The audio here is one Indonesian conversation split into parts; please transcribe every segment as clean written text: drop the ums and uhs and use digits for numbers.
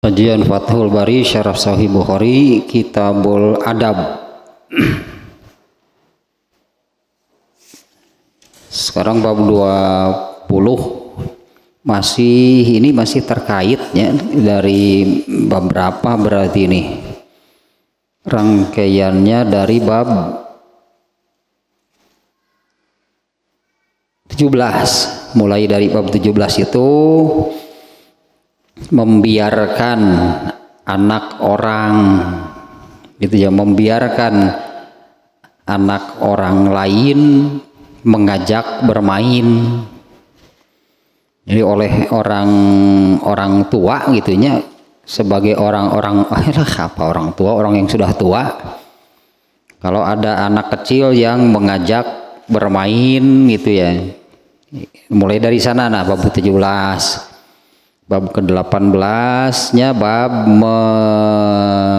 Kajian Fathul Bari Syarah Sahih Bukhari Kitabul Adab. Sekarang bab 20 masih terkait ya, dari bab berapa berarti ini? Rangkaiannya dari bab 17. Mulai dari bab 17 itu membiarkan anak orang gitu ya, membiarkan anak orang lain mengajak bermain. Jadi oleh orang tua gitunya, sebagai orang tua, orang yang sudah tua, kalau ada anak kecil yang mengajak bermain gitu ya, mulai dari sana. Nah, bab 17. Bab ke-18 nya bab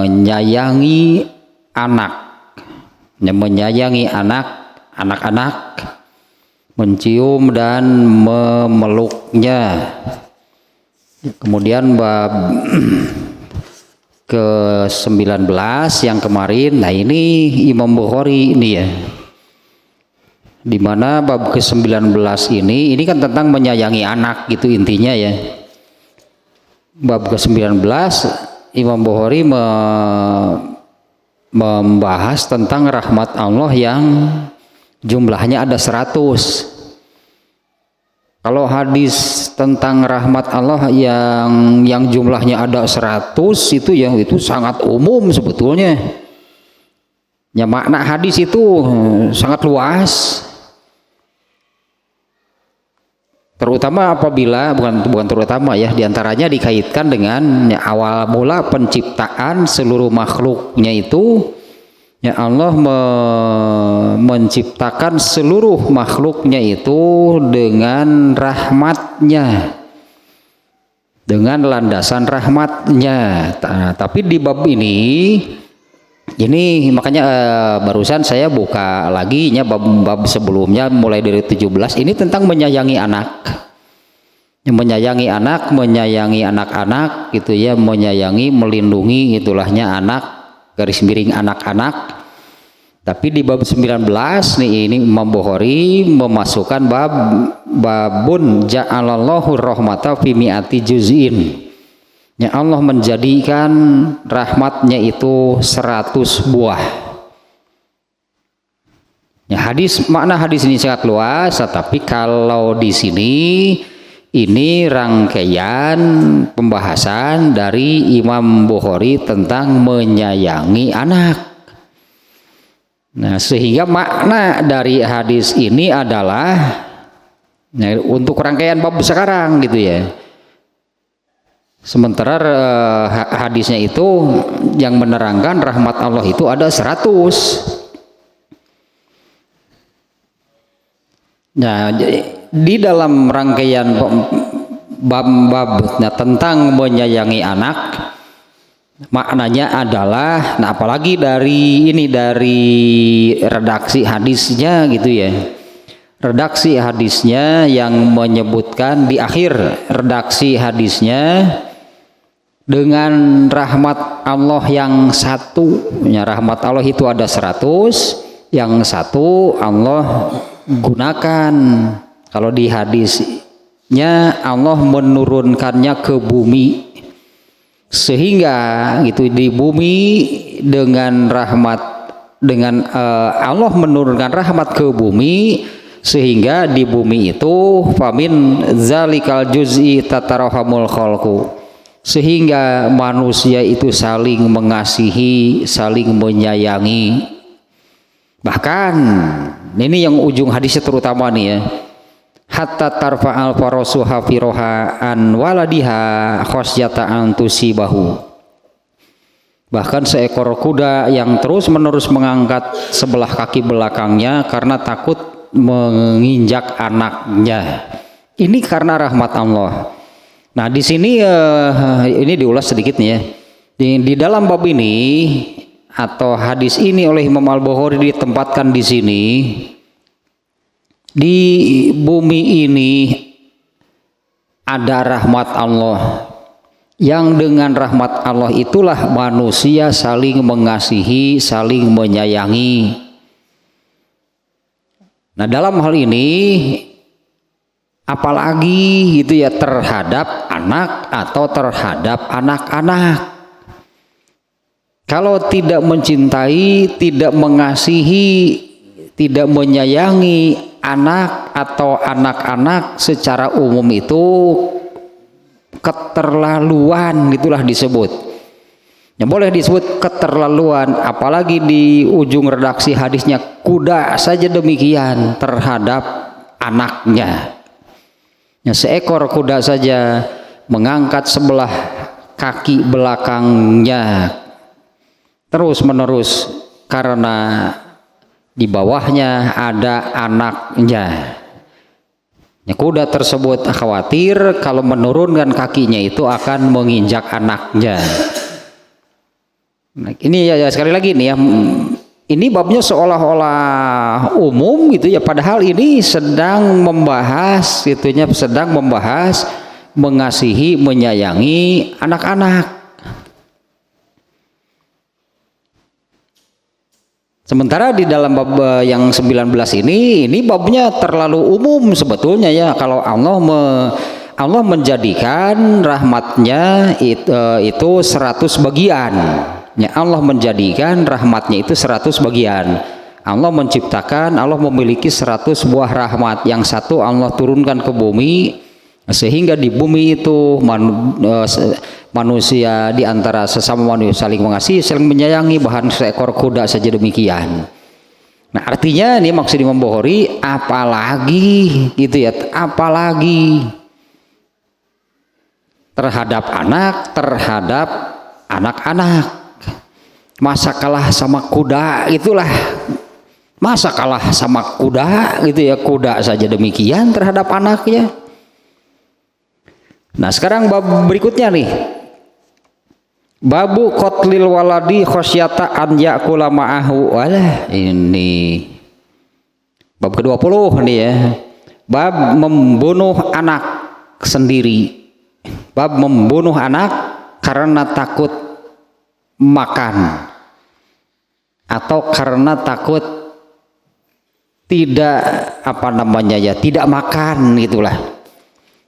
menyayangi anak, anak-anak, mencium dan memeluknya. Kemudian bab ke-19 yang kemarin, nah ini Imam Bukhari ini ya, dimana bab ke-19 ini kan tentang menyayangi anak gitu intinya ya. Bab ke-19 Imam Bukhari membahas tentang rahmat Allah yang jumlahnya ada 100. Kalau hadis tentang rahmat Allah yang jumlahnya ada 100 itu sangat umum sebetulnya. Ya, makna hadis itu sangat luas. Terutama apabila bukan terutama ya, diantaranya dikaitkan dengan ya, awal mula penciptaan seluruh makhluknya itu ya, Allah menciptakan seluruh makhluknya itu dengan rahmatnya, dengan landasan rahmatnya. Nah, tapi di bab ini makanya barusan saya buka lagi nya bab sebelumnya mulai dari 17 ini tentang menyayangi anak, menyayangi anak-anak gitu ya, menyayangi, melindungi itulahnya anak, garis miring anak-anak. Tapi di bab 19 nih ini Imam Bukhari memasukkan babun ja'alallahu rahmata fi mi'ati juz'in. Ya, Allah menjadikan rahmatnya itu 100 buah. Ya, makna hadis ini sangat luas, tapi kalau di sini ini rangkaian pembahasan dari Imam Bukhari tentang menyayangi anak. Nah, sehingga makna dari hadis ini adalah untuk rangkaian bab sekarang gitu ya. Sementara hadisnya itu yang menerangkan rahmat Allah itu ada 100. Nah, di dalam rangkaian bab tentang menyayangi anak, maknanya adalah, nah apalagi dari redaksi hadisnya gitu ya. Redaksi hadisnya yang menyebutkan di akhir redaksi hadisnya dengan rahmat Allah yang satu, ya, rahmat Allah itu ada 100, yang satu Allah gunakan. Kalau di hadisnya Allah menurunkannya ke bumi, sehingga itu di bumi dengan Allah menurunkan rahmat ke bumi, sehingga di bumi itu famin zalikal juz'i tatarahamul khalqu, sehingga manusia itu saling mengasihi, saling menyayangi. Bahkan ini yang ujung hadisnya terutama nih ya, hatta tarfa'al farasu hafiroha an waladiha khosyata an tusibahu. Bahkan seekor kuda yang terus menerus mengangkat sebelah kaki belakangnya karena takut menginjak anaknya. Ini karena rahmat Allah. Nah, di sini ini diulas sedikit nih ya. Di dalam bab ini atau hadis ini oleh Imam Al-Bukhari ditempatkan di sini, di bumi ini ada rahmat Allah yang dengan rahmat Allah itulah manusia saling mengasihi, saling menyayangi. Nah, dalam hal ini apalagi gitu ya terhadap anak atau terhadap anak-anak. Kalau tidak mencintai, tidak mengasihi, tidak menyayangi anak atau anak-anak secara umum itu keterlaluan, itulah disebut. Ya boleh disebut keterlaluan, apalagi di ujung redaksi hadisnya kuda saja demikian terhadap anaknya. Ya, seekor kuda saja mengangkat sebelah kaki belakangnya terus menerus karena di bawahnya ada anaknya. Ya, kuda tersebut khawatir kalau menurunkan kakinya itu akan menginjak anaknya. Nah, ini ya sekali lagi nih ya, ini babnya seolah-olah umum gitu ya, padahal ini sedang membahas itunya, sedang membahas mengasihi, menyayangi anak-anak. Sementara di dalam bab yang 19 ini babnya terlalu umum sebetulnya ya. Kalau Allah menjadikan rahmatnya itu 100 bagian. Ya, Allah menjadikan rahmatnya itu 100 bagian. Allah menciptakan, Allah memiliki 100 buah rahmat. Yang satu Allah turunkan ke bumi, sehingga di bumi itu manusia di antara sesama manusia saling mengasihi, saling menyayangi, bahkan seekor kuda saja demikian. Nah, artinya ini maksud membohori apalagi gitu ya, apalagi terhadap anak-anak. Masa kalah sama kuda itulah, masa kalah sama kuda gitu ya, kuda saja demikian terhadap anaknya. Nah, sekarang bab berikutnya nih, babu qatlil waladi khosyata an yakula ma'ahu. Walah, ini bab ke-20 nih ya, bab membunuh anak sendiri, bab membunuh anak karena takut makan atau karena takut tidak tidak makan gitulah.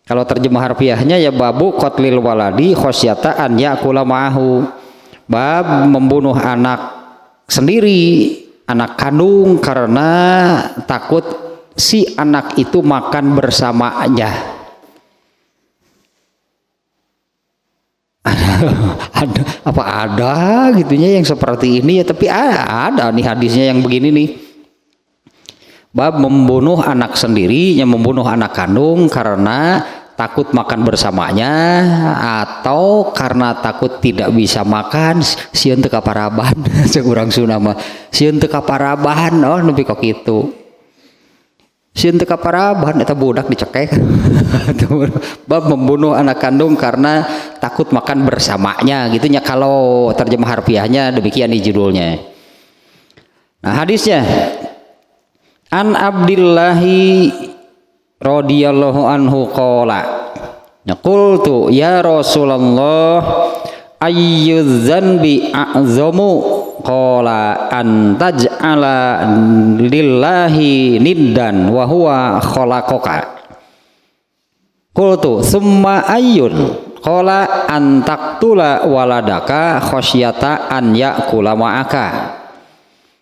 Kalau terjemah harfiahnya ya babu qatlil waladi khosyata an yakula ma'ahu, bab membunuh anak sendiri, anak kandung, karena takut si anak itu makan bersamanya. Ada gitunya yang seperti ini ya, tapi ada nih hadisnya yang begini nih, bab membunuh anak sendiri, yang membunuh anak kandung karena takut makan bersamanya atau karena takut tidak bisa makan, sieun teu kaparaban sekurang sunama, sieun teu kaparaban, oh nepi kok kitu, sieun teu kaparaban eta budak dicekek. Bab membunuh anak kandung karena takut makan bersamanya gitunya, kalau terjemah harfiahnya demikian di judulnya. Nah, hadisnya an Abdillahi radhiyallahu anhu qala, qultu ya Rasulullah ayyuz dzanbi a'zamu, qala an taj'ala lillahi niddan wa huwa khalaqaka. Qultu summa ayyun, qala an taqtula waladaka khosyata an ya'kula ma'aka.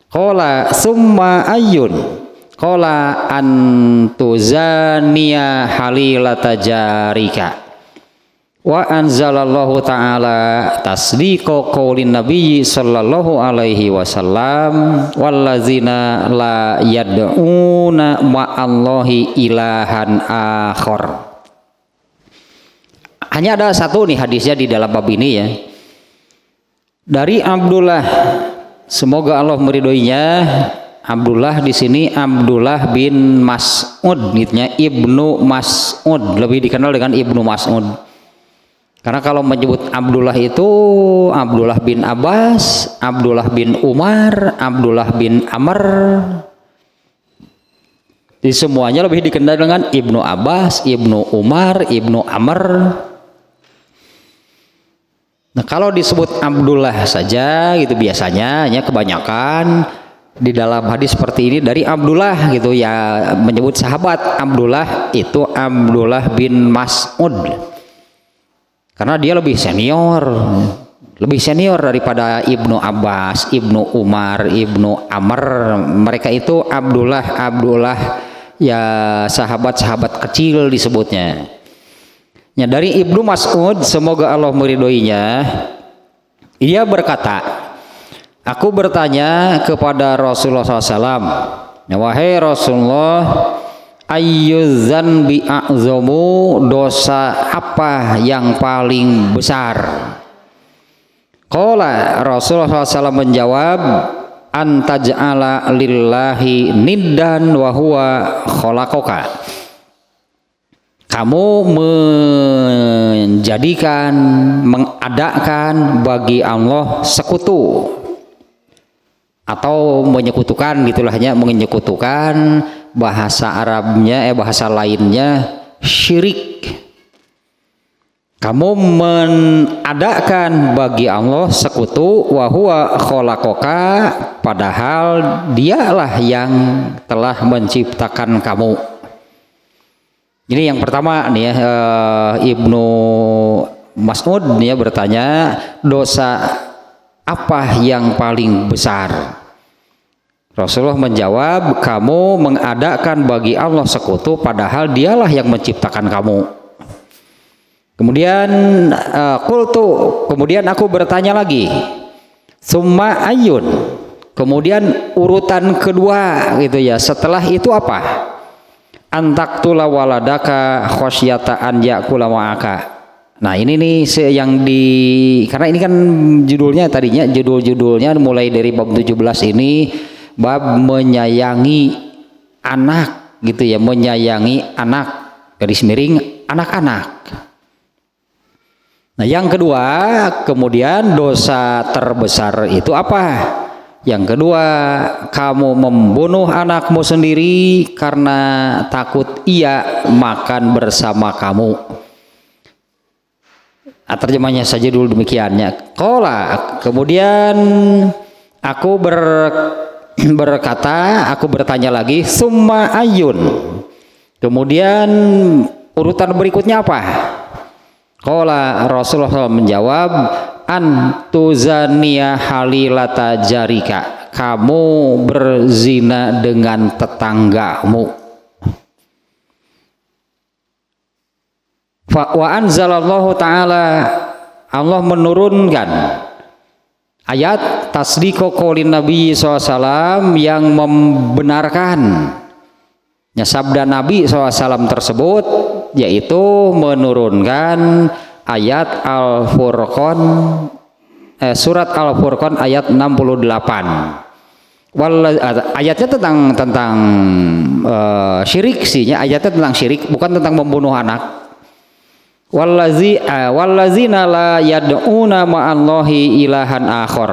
Qala summa ayyun, qala an tuzaniya halilata jarika. Wa anzalallahu ta'ala tasdiqa qaulin nabiyyi sallallahu alaihi wasallam wallazina la yad'una ma'allahi ilahan akhar. Hanya ada satu nih hadisnya di dalam bab ini ya, dari Abdullah, semoga Allah meridhoinya. Abdullah di sini Abdullah bin Mas'ud, nitnya Ibnu Mas'ud, lebih dikenal dengan Ibnu Mas'ud. Karena kalau menyebut Abdullah itu Abdullah bin Abbas, Abdullah bin Umar, Abdullah bin Amr, di semuanya lebih dikenal dengan Ibnu Abbas, Ibnu Umar, Ibnu Amr. Nah, kalau disebut Abdullah saja gitu biasanya hanya kebanyakan di dalam hadis seperti ini dari Abdullah gitu ya, menyebut sahabat Abdullah itu Abdullah bin Mas'ud. Karena dia lebih senior daripada Ibnu Abbas, Ibnu Umar, Ibnu Amr. Mereka itu Abdullah ya, sahabat-sahabat kecil disebutnya. Ya, dari Ibnu Mas'ud, semoga Allah meridhoinya, dia berkata, aku bertanya kepada Rasulullah SAW, ya, wahai Rasulullah, ayyuzan bi'a'zomu, dosa apa yang paling besar? Qala, Rasulullah SAW menjawab, antaj'ala lillahi niddan wa huwa khalaqaka. Kamu mengadakan bagi Allah sekutu atau menyekutukan, gitulah ya, menyekutukan, bahasa Arabnya bahasa lainnya syirik. Kamu mengadakan bagi Allah sekutu, wa huwa khalaqaka, padahal dialah yang telah menciptakan kamu. Ini yang pertama nih ya, Ibnu Mas'ud nih ya bertanya, dosa apa yang paling besar? Rasulullah menjawab, kamu mengadakan bagi Allah sekutu padahal dialah yang menciptakan kamu. Kemudian kemudian aku bertanya lagi, summa ayun, kemudian urutan kedua gitu ya, setelah itu apa? Antaktula waladaka khosyata an yakula ma'aka. Nah, ini nih yang karena ini kan judulnya tadinya judulnya mulai dari bab 17 ini bab menyayangi anak gitu ya, menyayangi anak, garis miring anak-anak. Nah, yang kedua, kemudian dosa terbesar itu apa? Yang kedua, kamu membunuh anakmu sendiri karena takut ia makan bersama kamu. Terjemahnya saja dulu demikiannya. Qala, kemudian aku bertanya lagi, summa ayun. Kemudian urutan berikutnya apa? Qala, Rasulullah SAW menjawab, antuzania halilata jarika, kamu berzina dengan tetanggamu. Wa anzalallahu ta'ala, Allah menurunkan ayat tasdiqo qaulin Nabi SAW yang membenarkan sabda Nabi SAW tersebut, yaitu menurunkan ayat Al-Furqan, surat Al-Furqan ayat 68. Ayatnya tentang syirik sih, ayatnya tentang syirik, bukan tentang membunuh anak. Wallazina la yad'una ma'allahi ilahan akhar,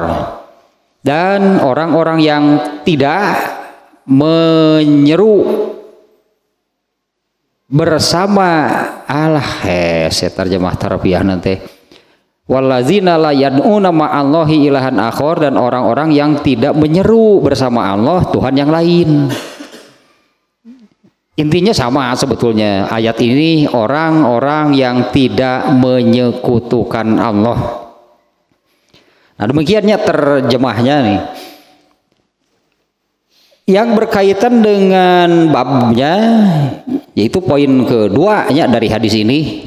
dan orang-orang yang tidak menyeru bersama Allah, saya terjemah tarbiyah nanti, wallazina la yad'una ma'allahi ilahan akhar, dan orang-orang yang tidak menyeru bersama Allah Tuhan yang lain. Intinya sama sebetulnya ayat ini, orang-orang yang tidak menyekutukan Allah. Nah, demikiannya terjemahnya nih. Yang berkaitan dengan babnya, yaitu poin keduanya dari hadis ini.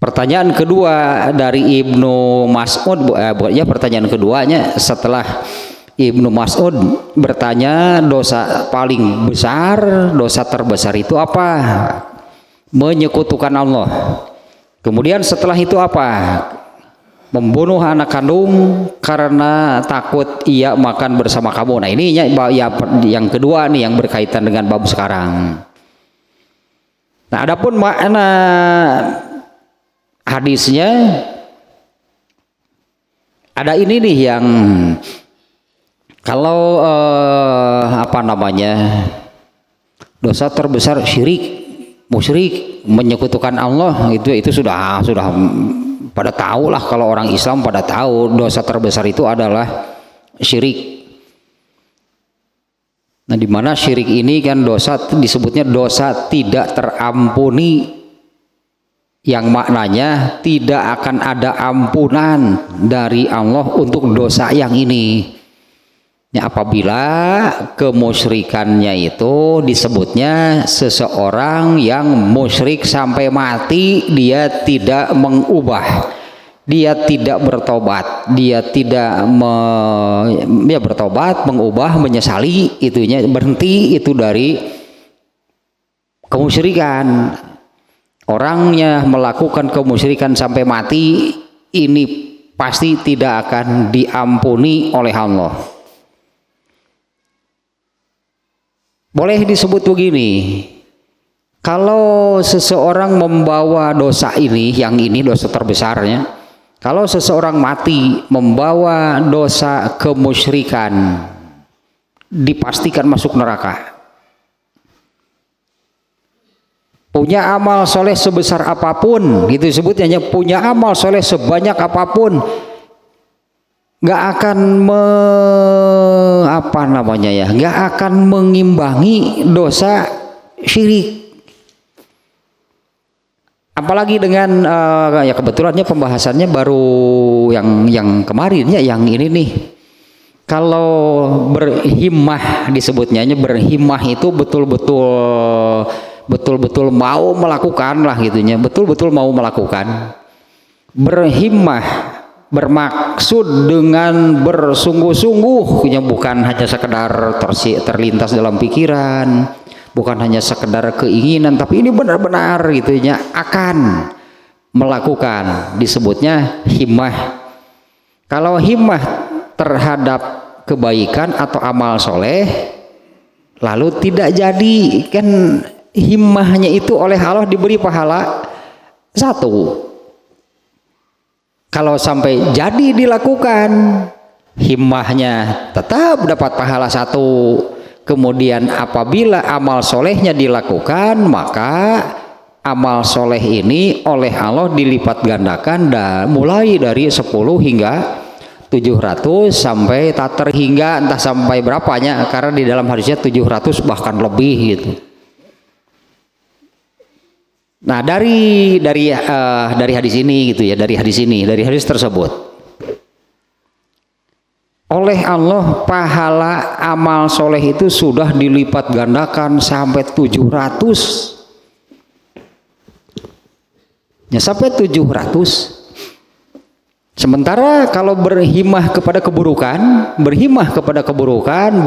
Pertanyaan kedua dari Ibnu Mas'ud, ya pertanyaan keduanya setelah Ibnu Mas'ud bertanya dosa paling besar, dosa terbesar itu apa? Menyekutukan Allah. Kemudian setelah itu apa? Membunuh anak kandung karena takut ia makan bersama kamu. Nah, ini ya, yang kedua nih yang berkaitan dengan bab sekarang. Nah, adapun makna hadisnya ada ini nih yang kalau dosa terbesar syirik, musyrik, menyekutukan Allah, itu sudah pada tahu lah, kalau orang Islam pada tahu dosa terbesar itu adalah syirik. Nah, di mana syirik ini kan dosa disebutnya dosa tidak terampuni, yang maknanya tidak akan ada ampunan dari Allah untuk dosa yang ini. Ya, apabila kemusyrikannya itu disebutnya seseorang yang musyrik sampai mati, dia tidak mengubah, dia tidak bertobat, dia tidak bertobat, mengubah, menyesali, itunya berhenti itu dari kemusyrikan. Orangnya melakukan kemusyrikan sampai mati, ini pasti tidak akan diampuni oleh Allah. Boleh disebut begini, kalau seseorang membawa dosa ini, yang ini dosa terbesarnya, kalau seseorang mati membawa dosa kemusyrikan, dipastikan masuk neraka. Punya amal soleh sebesar apapun, gitu disebutnya, punya amal soleh sebanyak apapun, nggak akan nggak akan mengimbangi dosa syirik. Apalagi dengan ya kebetulannya pembahasannya baru yang kemarin ya, yang ini nih. Kalau berhimmah disebutnya, berhimmah itu betul-betul mau melakukan lah gitunya, betul-betul mau melakukan. Berhimmah bermaksud dengan bersungguh-sungguh, bukan hanya sekedar terlintas dalam pikiran, bukan hanya sekedar keinginan, tapi ini benar-benar gitunya akan melakukan, disebutnya himmah. Kalau himmah terhadap kebaikan atau amal soleh lalu tidak jadi, kan himmahnya itu oleh Allah diberi pahala 1. Kalau sampai jadi dilakukan, himmahnya tetap dapat pahala 1. Kemudian apabila amal solehnya dilakukan, maka amal soleh ini oleh Allah dilipat gandakan mulai dari 10 hingga 700 sampai tak terhingga entah sampai berapanya, karena di dalam hadisnya 700 bahkan lebih gitu. Nah, dari hadis ini gitu ya, dari hadis tersebut, oleh Allah pahala amal soleh itu sudah dilipat gandakan sampai 700. Ya, sampai 700. Sementara kalau berhimmah kepada keburukan,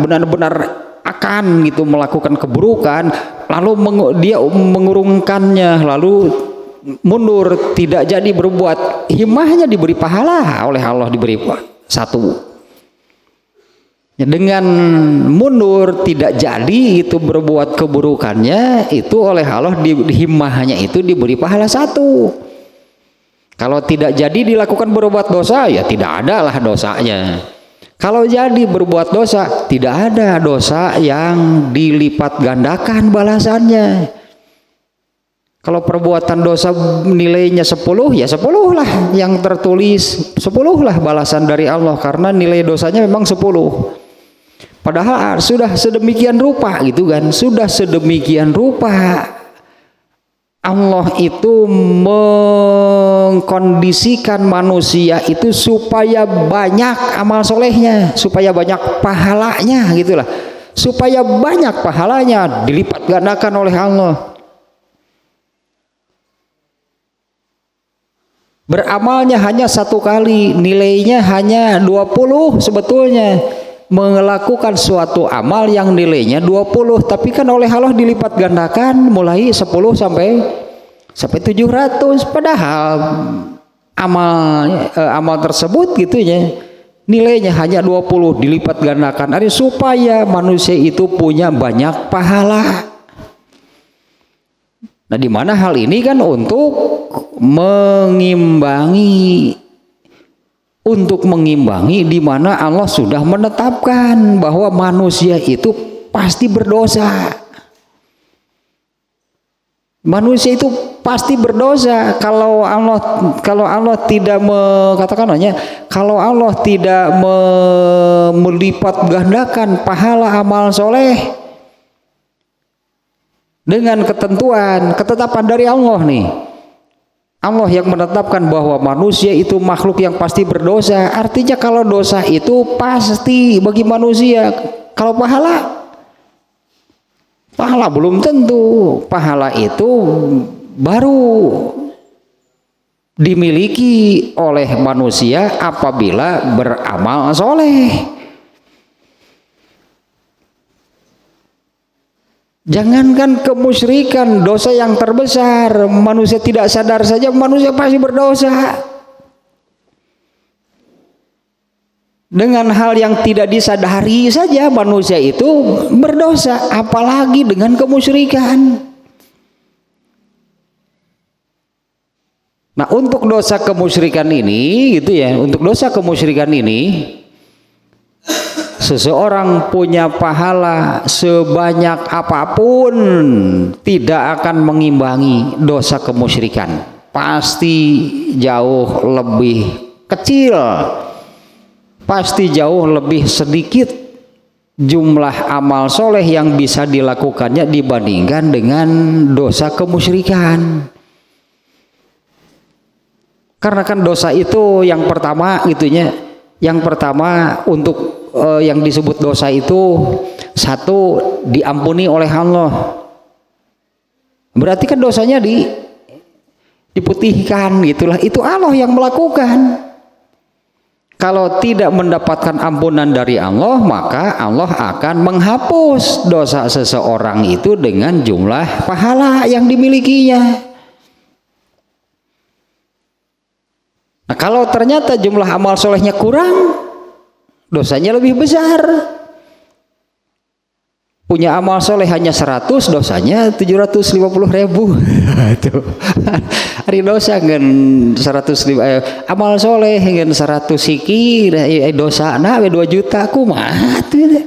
benar-benar akan gitu melakukan keburukan, lalu dia mengurungkannya, lalu mundur, tidak jadi berbuat, himmahnya diberi pahala oleh Allah, diberi 1. Ya, dengan mundur tidak jadi itu berbuat keburukannya, itu oleh Allah himmahnya itu diberi pahala 1. Kalau tidak jadi dilakukan berbuat dosa, ya tidak ada lah dosanya. Kalau jadi berbuat dosa, tidak ada dosa yang dilipat gandakan balasannya. Kalau perbuatan dosa nilainya 10, ya 10 lah yang tertulis, 10 lah balasan dari Allah, karena nilai dosanya memang 10. Padahal sudah sedemikian rupa gitu kan, sudah sedemikian rupa Allah itu mengkondisikan manusia itu supaya banyak amal solehnya, supaya banyak pahalanya gitulah, supaya banyak pahalanya dilipat gandakan oleh Allah. Beramalnya hanya 1 kali, nilainya hanya 20 sebetulnya. Melakukan suatu amal yang nilainya 20, tapi kan oleh Allah dilipat gandakan mulai 10 sampai 700. Padahal amal tersebut gitu ya, nilainya hanya 20 dilipat gandakan, artinya supaya manusia itu punya banyak pahala. Nah, di mana hal ini kan untuk mengimbangi di mana Allah sudah menetapkan bahwa manusia itu pasti berdosa. Manusia itu pasti berdosa kalau Allah tidak katakannya kalau Allah tidak melipat gandakan pahala amal soleh dengan ketetapan dari Allah nih. Allah yang menetapkan bahwa manusia itu makhluk yang pasti berdosa. Artinya kalau dosa itu pasti bagi manusia. Kalau pahala belum tentu. Pahala itu baru dimiliki oleh manusia apabila beramal soleh. Jangankan kemusyrikan, dosa yang terbesar, manusia tidak sadar saja manusia pasti berdosa. Dengan hal yang tidak disadari saja manusia itu berdosa, apalagi dengan kemusyrikan. Nah, untuk dosa kemusyrikan ini gitu ya, untuk dosa kemusyrikan ini seseorang punya pahala sebanyak apapun tidak akan mengimbangi dosa kemusyrikan. Pasti jauh lebih kecil, pasti jauh lebih sedikit jumlah amal soleh yang bisa dilakukannya dibandingkan dengan dosa kemusyrikan. Karena kan dosa itu yang pertama untuk yang disebut dosa itu satu diampuni oleh Allah. Berarti kan dosanya diputihkan gitulah. Itu Allah yang melakukan. Kalau tidak mendapatkan ampunan dari Allah, maka Allah akan menghapus dosa seseorang itu dengan jumlah pahala yang dimilikinya. Nah, kalau ternyata jumlah amal solehnya kurang, dosanya lebih besar. Punya amal soleh hanya 100, dosanya 750.000. Itu hari dosa kan 100 amal soleh kan 100 siki dosa na 2 juta kumaha tuh.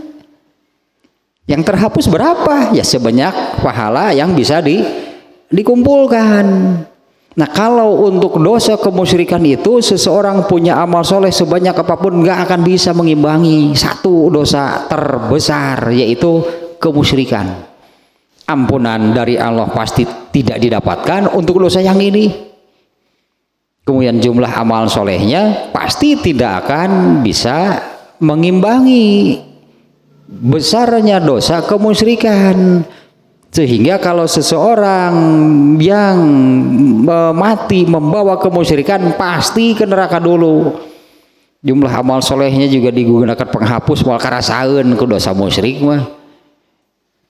Yang terhapus berapa? Ya sebanyak pahala yang bisa dikumpulkan. Nah, kalau untuk dosa kemusyrikan itu seseorang punya amal soleh sebanyak apapun nggak akan bisa mengimbangi satu dosa terbesar, yaitu kemusyrikan. Ampunan dari Allah pasti tidak didapatkan untuk dosa yang ini. Kemudian jumlah amal solehnya pasti tidak akan bisa mengimbangi besarnya dosa kemusyrikan. Sehingga kalau seseorang yang mati membawa kemusyrikan pasti ke neraka dulu. Jumlah amal solehnya juga digunakan penghapus mal karasaeun ku dosa musyrik mah.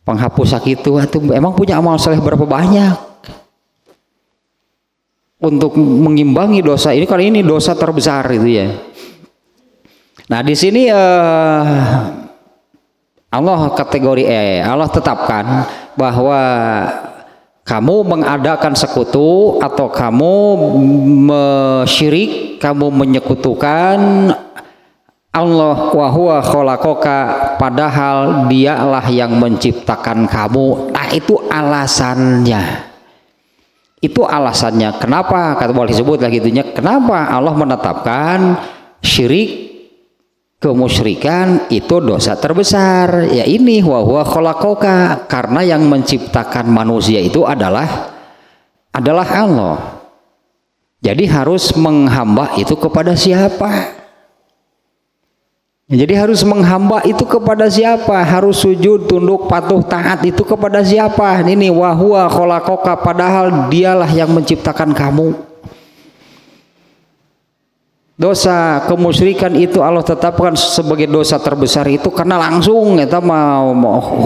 Penghapus sakitu atuh emang punya amal soleh berapa banyak untuk mengimbangi dosa ini, karena ini dosa terbesar itu ya. Nah, di sini Allah Allah tetapkan bahwa kamu mengadakan sekutu atau kamu syirik, kamu menyekutukan Allah wa huwa khalaqaka, padahal dialah yang menciptakan kamu. Nah, itu alasannya. Itu alasannya kenapa kata boleh disebut lagi itunya, kenapa Allah menetapkan syirik kemusyrikan itu dosa terbesar. Ya ini wa huwa khalaqaka, karena yang menciptakan manusia itu adalah Allah. Jadi harus menghamba itu kepada siapa? Jadi harus menghamba itu kepada siapa? Harus sujud, tunduk, patuh, taat itu kepada siapa? Ini wa huwa khalaqaka, padahal dialah yang menciptakan kamu. Dosa kemusyrikan itu Allah tetapkan sebagai dosa terbesar itu karena langsung kita mau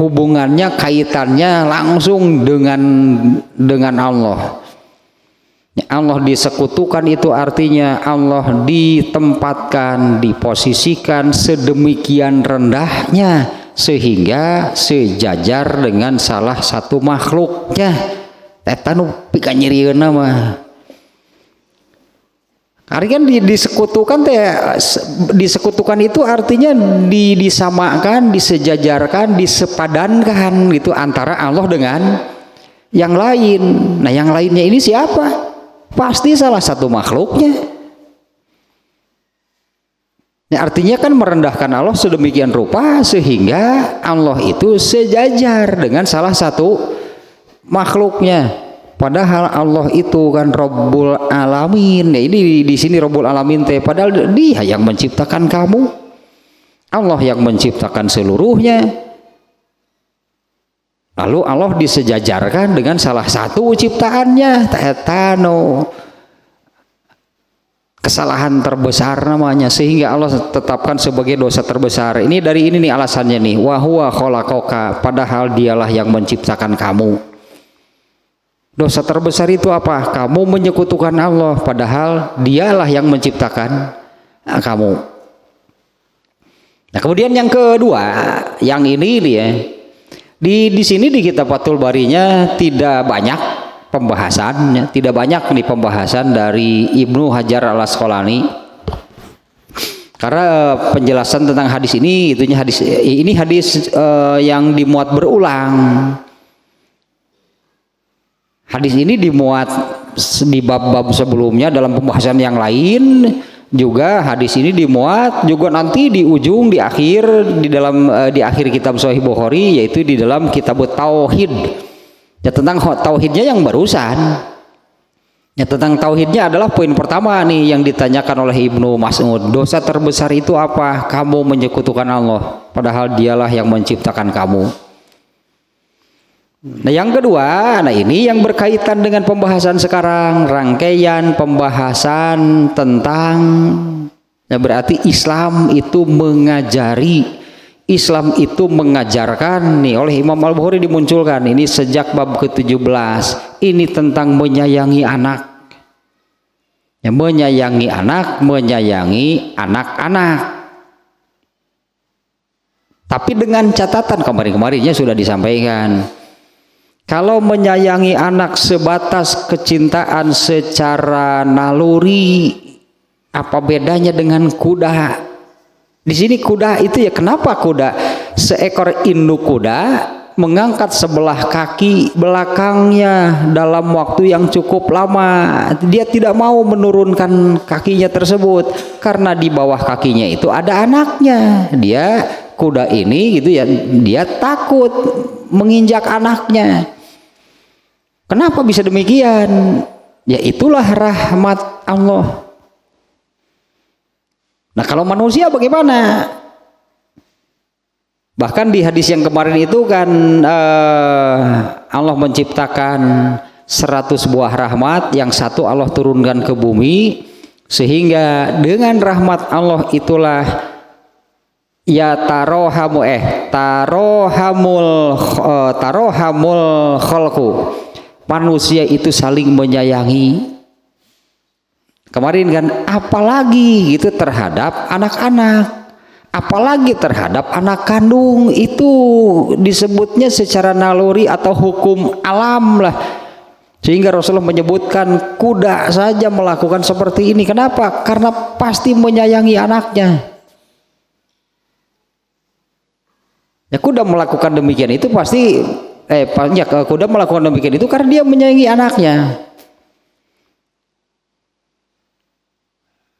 hubungannya, kaitannya langsung dengan Allah. Allah disekutukan itu artinya Allah ditempatkan, diposisikan sedemikian rendahnya sehingga sejajar dengan salah satu makhluknya. Eta nu pika nyirieun mah. Karena kan disekutukan itu artinya disamakan, disejajarkan, disepadankan gitu antara Allah yang lain. Nah, yang lainnya ini siapa? Pasti salah satu makhluknya. Nah, artinya kan merendahkan Allah sedemikian rupa sehingga Allah itu sejajar dengan salah satu makhluknya. Padahal Allah itu kan Rabbul Alamin. Nah, ini di sini Rabbul Alamin teh padahal Dia yang menciptakan kamu. Allah yang menciptakan seluruhnya. Lalu Allah disejajarkan dengan salah satu ciptaannya, ta'atano. Kesalahan terbesar namanya, sehingga Allah tetapkan sebagai dosa terbesar. Ini dari ini nih alasannya nih, wa huwa khalaqaka, padahal Dialah yang menciptakan kamu. Dosa terbesar itu apa? Kamu menyekutukan Allah padahal Dialah yang menciptakan kamu. Nah, kemudian yang kedua, yang ini dia. Di sini di kitab Fathul Barinya tidak banyak pembahasannya, tidak banyak nih pembahasan dari Ibnu Hajar Al Asqalani. Karena penjelasan tentang hadis ini, ini hadis yang dimuat berulang. Hadis ini dimuat di bab-bab sebelumnya dalam pembahasan yang lain. Juga hadis ini dimuat juga nanti di ujung di akhir kitab Sahih Bukhari, yaitu di dalam kitab Tauhid. Ya, tentang tauhidnya yang barusan. Ya, tentang tauhidnya adalah poin pertama nih yang ditanyakan oleh Ibnu Mas'ud. Dosa terbesar itu apa? Kamu menyekutukan Allah padahal Dialah yang menciptakan kamu. Nah, yang kedua, nah ini yang berkaitan dengan pembahasan sekarang, rangkaian pembahasan tentang, ya berarti Islam itu mengajarkan nih oleh Imam Al-Bukhari dimunculkan ini sejak bab ke-17, ini tentang menyayangi anak. Ya, menyayangi anak-anak. Tapi dengan catatan kemarin-kemarinnya sudah disampaikan. Kalau menyayangi anak sebatas kecintaan secara naluri, apa bedanya dengan kuda? Di sini kuda itu ya, kenapa kuda? Seekor induk kuda mengangkat sebelah kaki belakangnya dalam waktu yang cukup lama. Dia tidak mau menurunkan kakinya tersebut karena di bawah kakinya itu ada anaknya. Kuda ini gitu ya, dia takut menginjak anaknya. Kenapa bisa demikian? Ya itulah rahmat Allah. Nah, kalau manusia bagaimana? Bahkan di hadis yang kemarin itu kan Allah menciptakan 100 buah rahmat, yang satu Allah turunkan ke bumi, sehingga dengan rahmat Allah itulah ya tarohamul khalqu, manusia itu saling menyayangi. Kemarin kan apalagi gitu terhadap anak-anak, apalagi terhadap anak kandung, itu disebutnya secara naluri atau hukum alam lah. Sehingga Rasulullah menyebutkan kuda saja melakukan seperti ini. Kenapa? Karena pasti menyayangi anaknya. Ya, kuda melakukan demikian itu pasti kuda melakukan demikian itu karena dia menyayangi anaknya.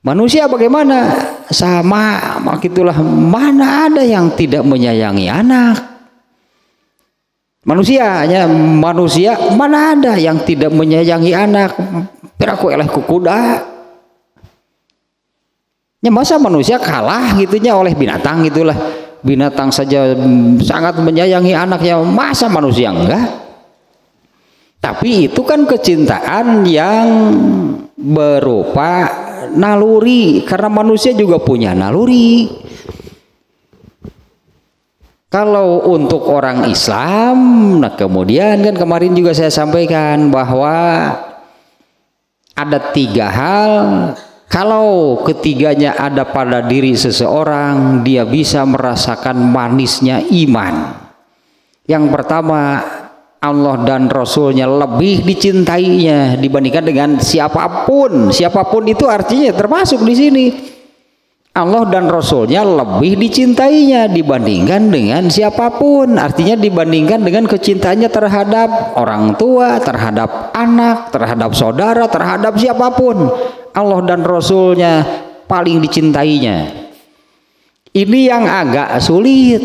Manusia bagaimana? Sama, makitulah, mana ada yang tidak menyayangi anak? Manusia mana ada yang tidak menyayangi anak? Piraku eleh ku kuda. Ya, masa manusia kalah gitunya oleh binatang gitulah. Binatang saja sangat menyayangi anaknya, masa manusia enggak? Tapi itu kan kecintaan yang berupa naluri, karena manusia juga punya naluri. Kalau untuk orang Islam, nah kemudian kan kemarin juga saya sampaikan bahwa ada 3 hal. Kalau ketiganya ada pada diri seseorang, dia bisa merasakan manisnya iman. Yang pertama, Allah dan Rasulnya lebih dicintainya dibandingkan dengan siapapun. Siapapun itu artinya termasuk di sini. Allah dan Rasulnya lebih dicintainya dibandingkan dengan siapapun. Artinya dibandingkan dengan kecintaannya terhadap orang tua, terhadap anak, terhadap saudara, terhadap siapapun. Allah dan Rasulnya paling dicintainya. Ini yang agak sulit.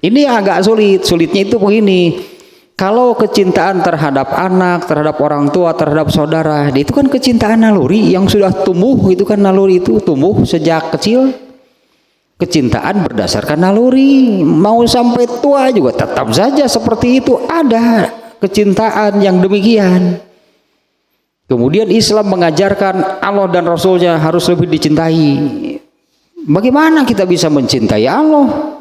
Ini yang agak sulit. Sulitnya itu begini. Kalau kecintaan terhadap anak, terhadap orang tua, terhadap saudara, itu kan kecintaan naluri yang sudah tumbuh, itu kan naluri itu tumbuh sejak kecil. Kecintaan berdasarkan naluri, mau sampai tua juga tetap saja seperti itu, ada kecintaan yang demikian. Kemudian Islam mengajarkan Allah dan Rasulnya harus lebih dicintai. Bagaimana kita bisa mencintai Allah?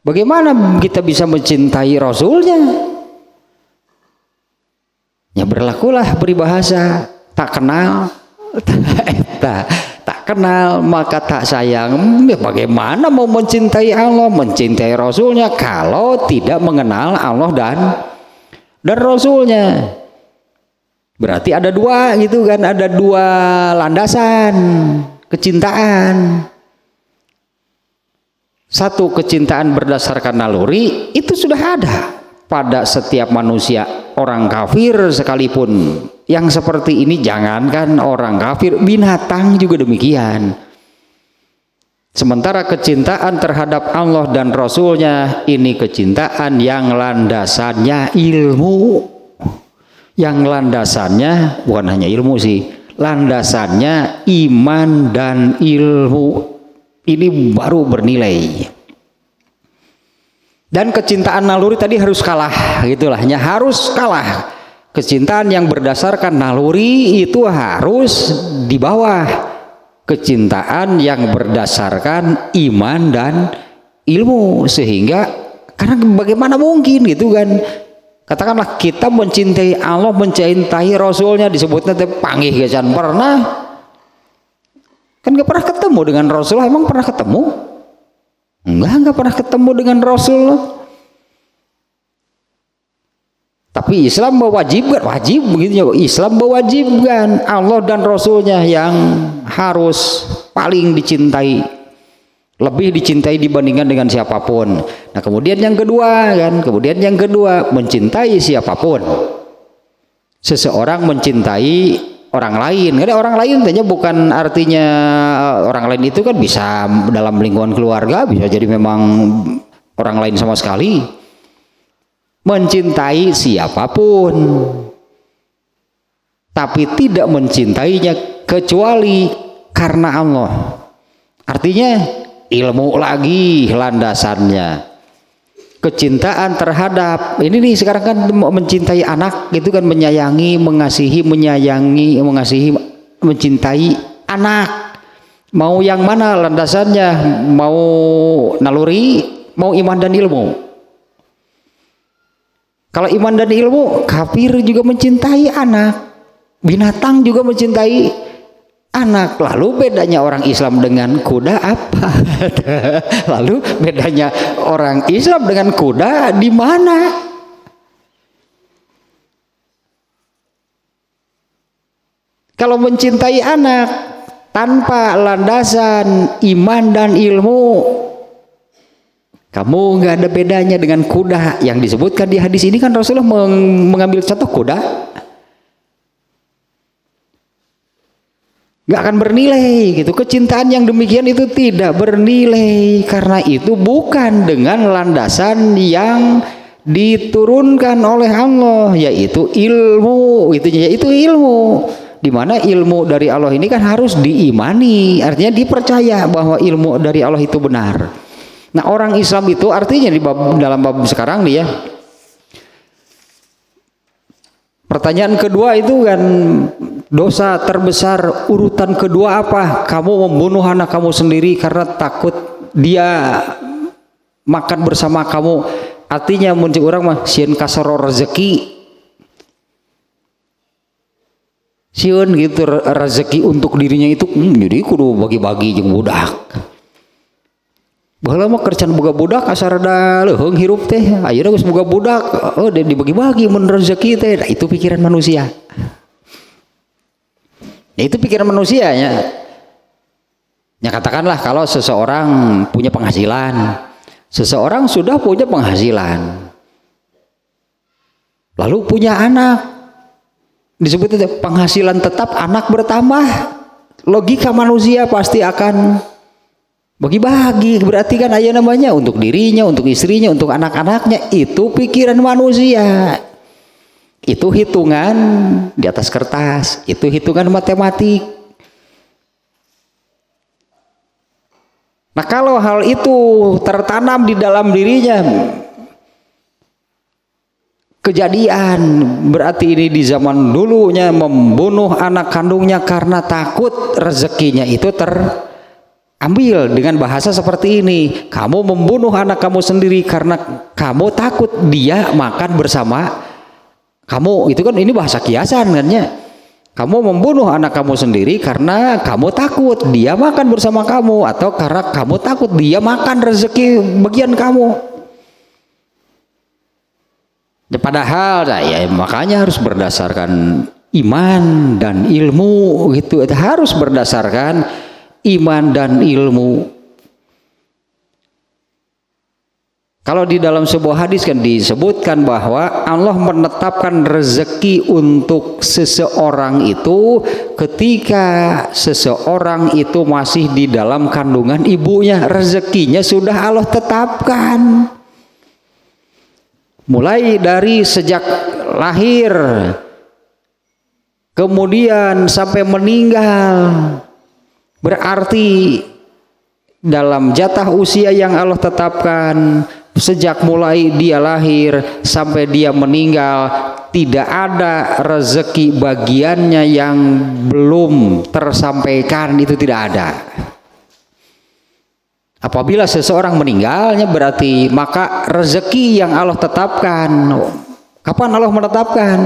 Bagaimana kita bisa mencintai Rasulnya? Ya berlakulah peribahasa tak kenal tak kenal maka tak sayang. Ya bagaimana mau mencintai Allah, mencintai Rasulnya kalau tidak mengenal Allah dan Rasulnya? Berarti ada dua gitu kan, ada dua landasan kecintaan. Satu, kecintaan berdasarkan naluri, itu sudah ada pada setiap manusia, orang kafir sekalipun. Yang seperti ini jangankan orang kafir, binatang juga demikian. Sementara kecintaan terhadap Allah dan Rasulnya, ini kecintaan yang landasannya ilmu. Yang landasannya bukan hanya ilmu sih, landasannya iman dan ilmu. Ini baru bernilai. Dan kecintaan naluri tadi harus kalah, gitulah, hanya harus kalah. Kecintaan yang berdasarkan naluri itu harus di bawah kecintaan yang berdasarkan iman dan ilmu. Sehingga karena bagaimana mungkin gitu kan, katakanlah kita mencintai Allah, mencintai Rasulnya, disebutnya panggih gecan pernah, kan gak pernah ketemu dengan Rasulullah. Emang pernah ketemu? Enggak pernah ketemu dengan Rasul. Tapi Islam mewajibkan, wajib begitu. Islam mewajibkan Allah dan Rasulnya yang harus paling dicintai, lebih dicintai dibandingkan dengan siapapun. Nah kemudian yang kedua kan, mencintai siapapun. Seseorang mencintai orang lain, karena orang lain tentunya bukan artinya orang lain itu kan bisa dalam lingkungan keluarga, bisa jadi memang orang lain sama sekali. Mencintai siapapun, tapi tidak mencintainya kecuali karena Allah. Artinya ilmu lagi landasannya. Kecintaan terhadap ini nih sekarang kan mencintai anak itu kan menyayangi, mengasihi, mencintai anak. Mau yang mana landasannya? Mau naluri, mau iman dan ilmu. Kalau iman dan ilmu, kafir juga mencintai anak, binatang juga mencintai anak. Lalu bedanya orang Islam dengan kuda apa? Lalu bedanya orang Islam dengan kuda di mana? Kalau mencintai anak tanpa landasan iman dan ilmu, kamu nggak ada bedanya dengan kuda yang disebutkan di hadis ini. Kan Rasulullah mengambil contoh kuda. Gak akan bernilai gitu. Kecintaan yang demikian itu tidak bernilai, karena itu bukan dengan landasan yang diturunkan oleh Allah, yaitu ilmu. Yaitu ilmu. Dimana ilmu dari Allah ini kan harus diimani, artinya dipercaya bahwa ilmu dari Allah itu benar. Nah orang Islam itu artinya dalam bab sekarang nih ya, pertanyaan kedua itu kan, dosa terbesar urutan kedua apa? Kamu membunuh anak kamu sendiri karena takut dia makan bersama kamu. Artinya muncul orang mah sieun kasaro rezeki, sieun gitu rezeki untuk dirinya itu, jadi kudu bagi-bagi jeung budak. Baheula mah kercan boga budak asal rada leuheung hirup teh, ayeuna geus boga budak, dibagi-bagi mun rezeki teh. Nah, itu pikiran manusia. Itu pikiran manusianya. Ya katakanlah kalau seseorang punya penghasilan, seseorang sudah punya penghasilan, lalu punya anak, disebut itu penghasilan tetap, anak bertambah, logika manusia pasti akan bagi-bagi. Berarti kan aja namanya untuk dirinya, untuk istrinya, untuk anak-anaknya. Itu pikiran manusia, itu hitungan di atas kertas, itu hitungan matematik. Nah kalau hal itu tertanam di dalam dirinya, kejadian, berarti ini di zaman dulunya membunuh anak kandungnya karena takut rezekinya itu terambil. Dengan bahasa seperti ini, kamu membunuh anak kamu sendiri karena kamu takut dia makan bersama kamu. Itu kan ini bahasa kiasan kan ya. Kamu membunuh anak kamu sendiri karena kamu takut dia makan bersama kamu, atau karena kamu takut dia makan rezeki bagian kamu. Ya, padahal ya makanya harus berdasarkan iman dan ilmu gitu. Itu harus berdasarkan iman dan ilmu. Kalau di dalam sebuah hadis kan disebutkan bahwa Allah menetapkan rezeki untuk seseorang itu ketika seseorang itu masih di dalam kandungan ibunya. Rezekinya sudah Allah tetapkan. Mulai dari sejak lahir, kemudian sampai meninggal. Berarti dalam jatah usia yang Allah tetapkan, sejak mulai dia lahir sampai dia meninggal, tidak ada rezeki bagiannya yang belum tersampaikan. Itu tidak ada. Apabila seseorang meninggalnya, berarti maka rezeki yang Allah tetapkan. Kapan Allah menetapkan?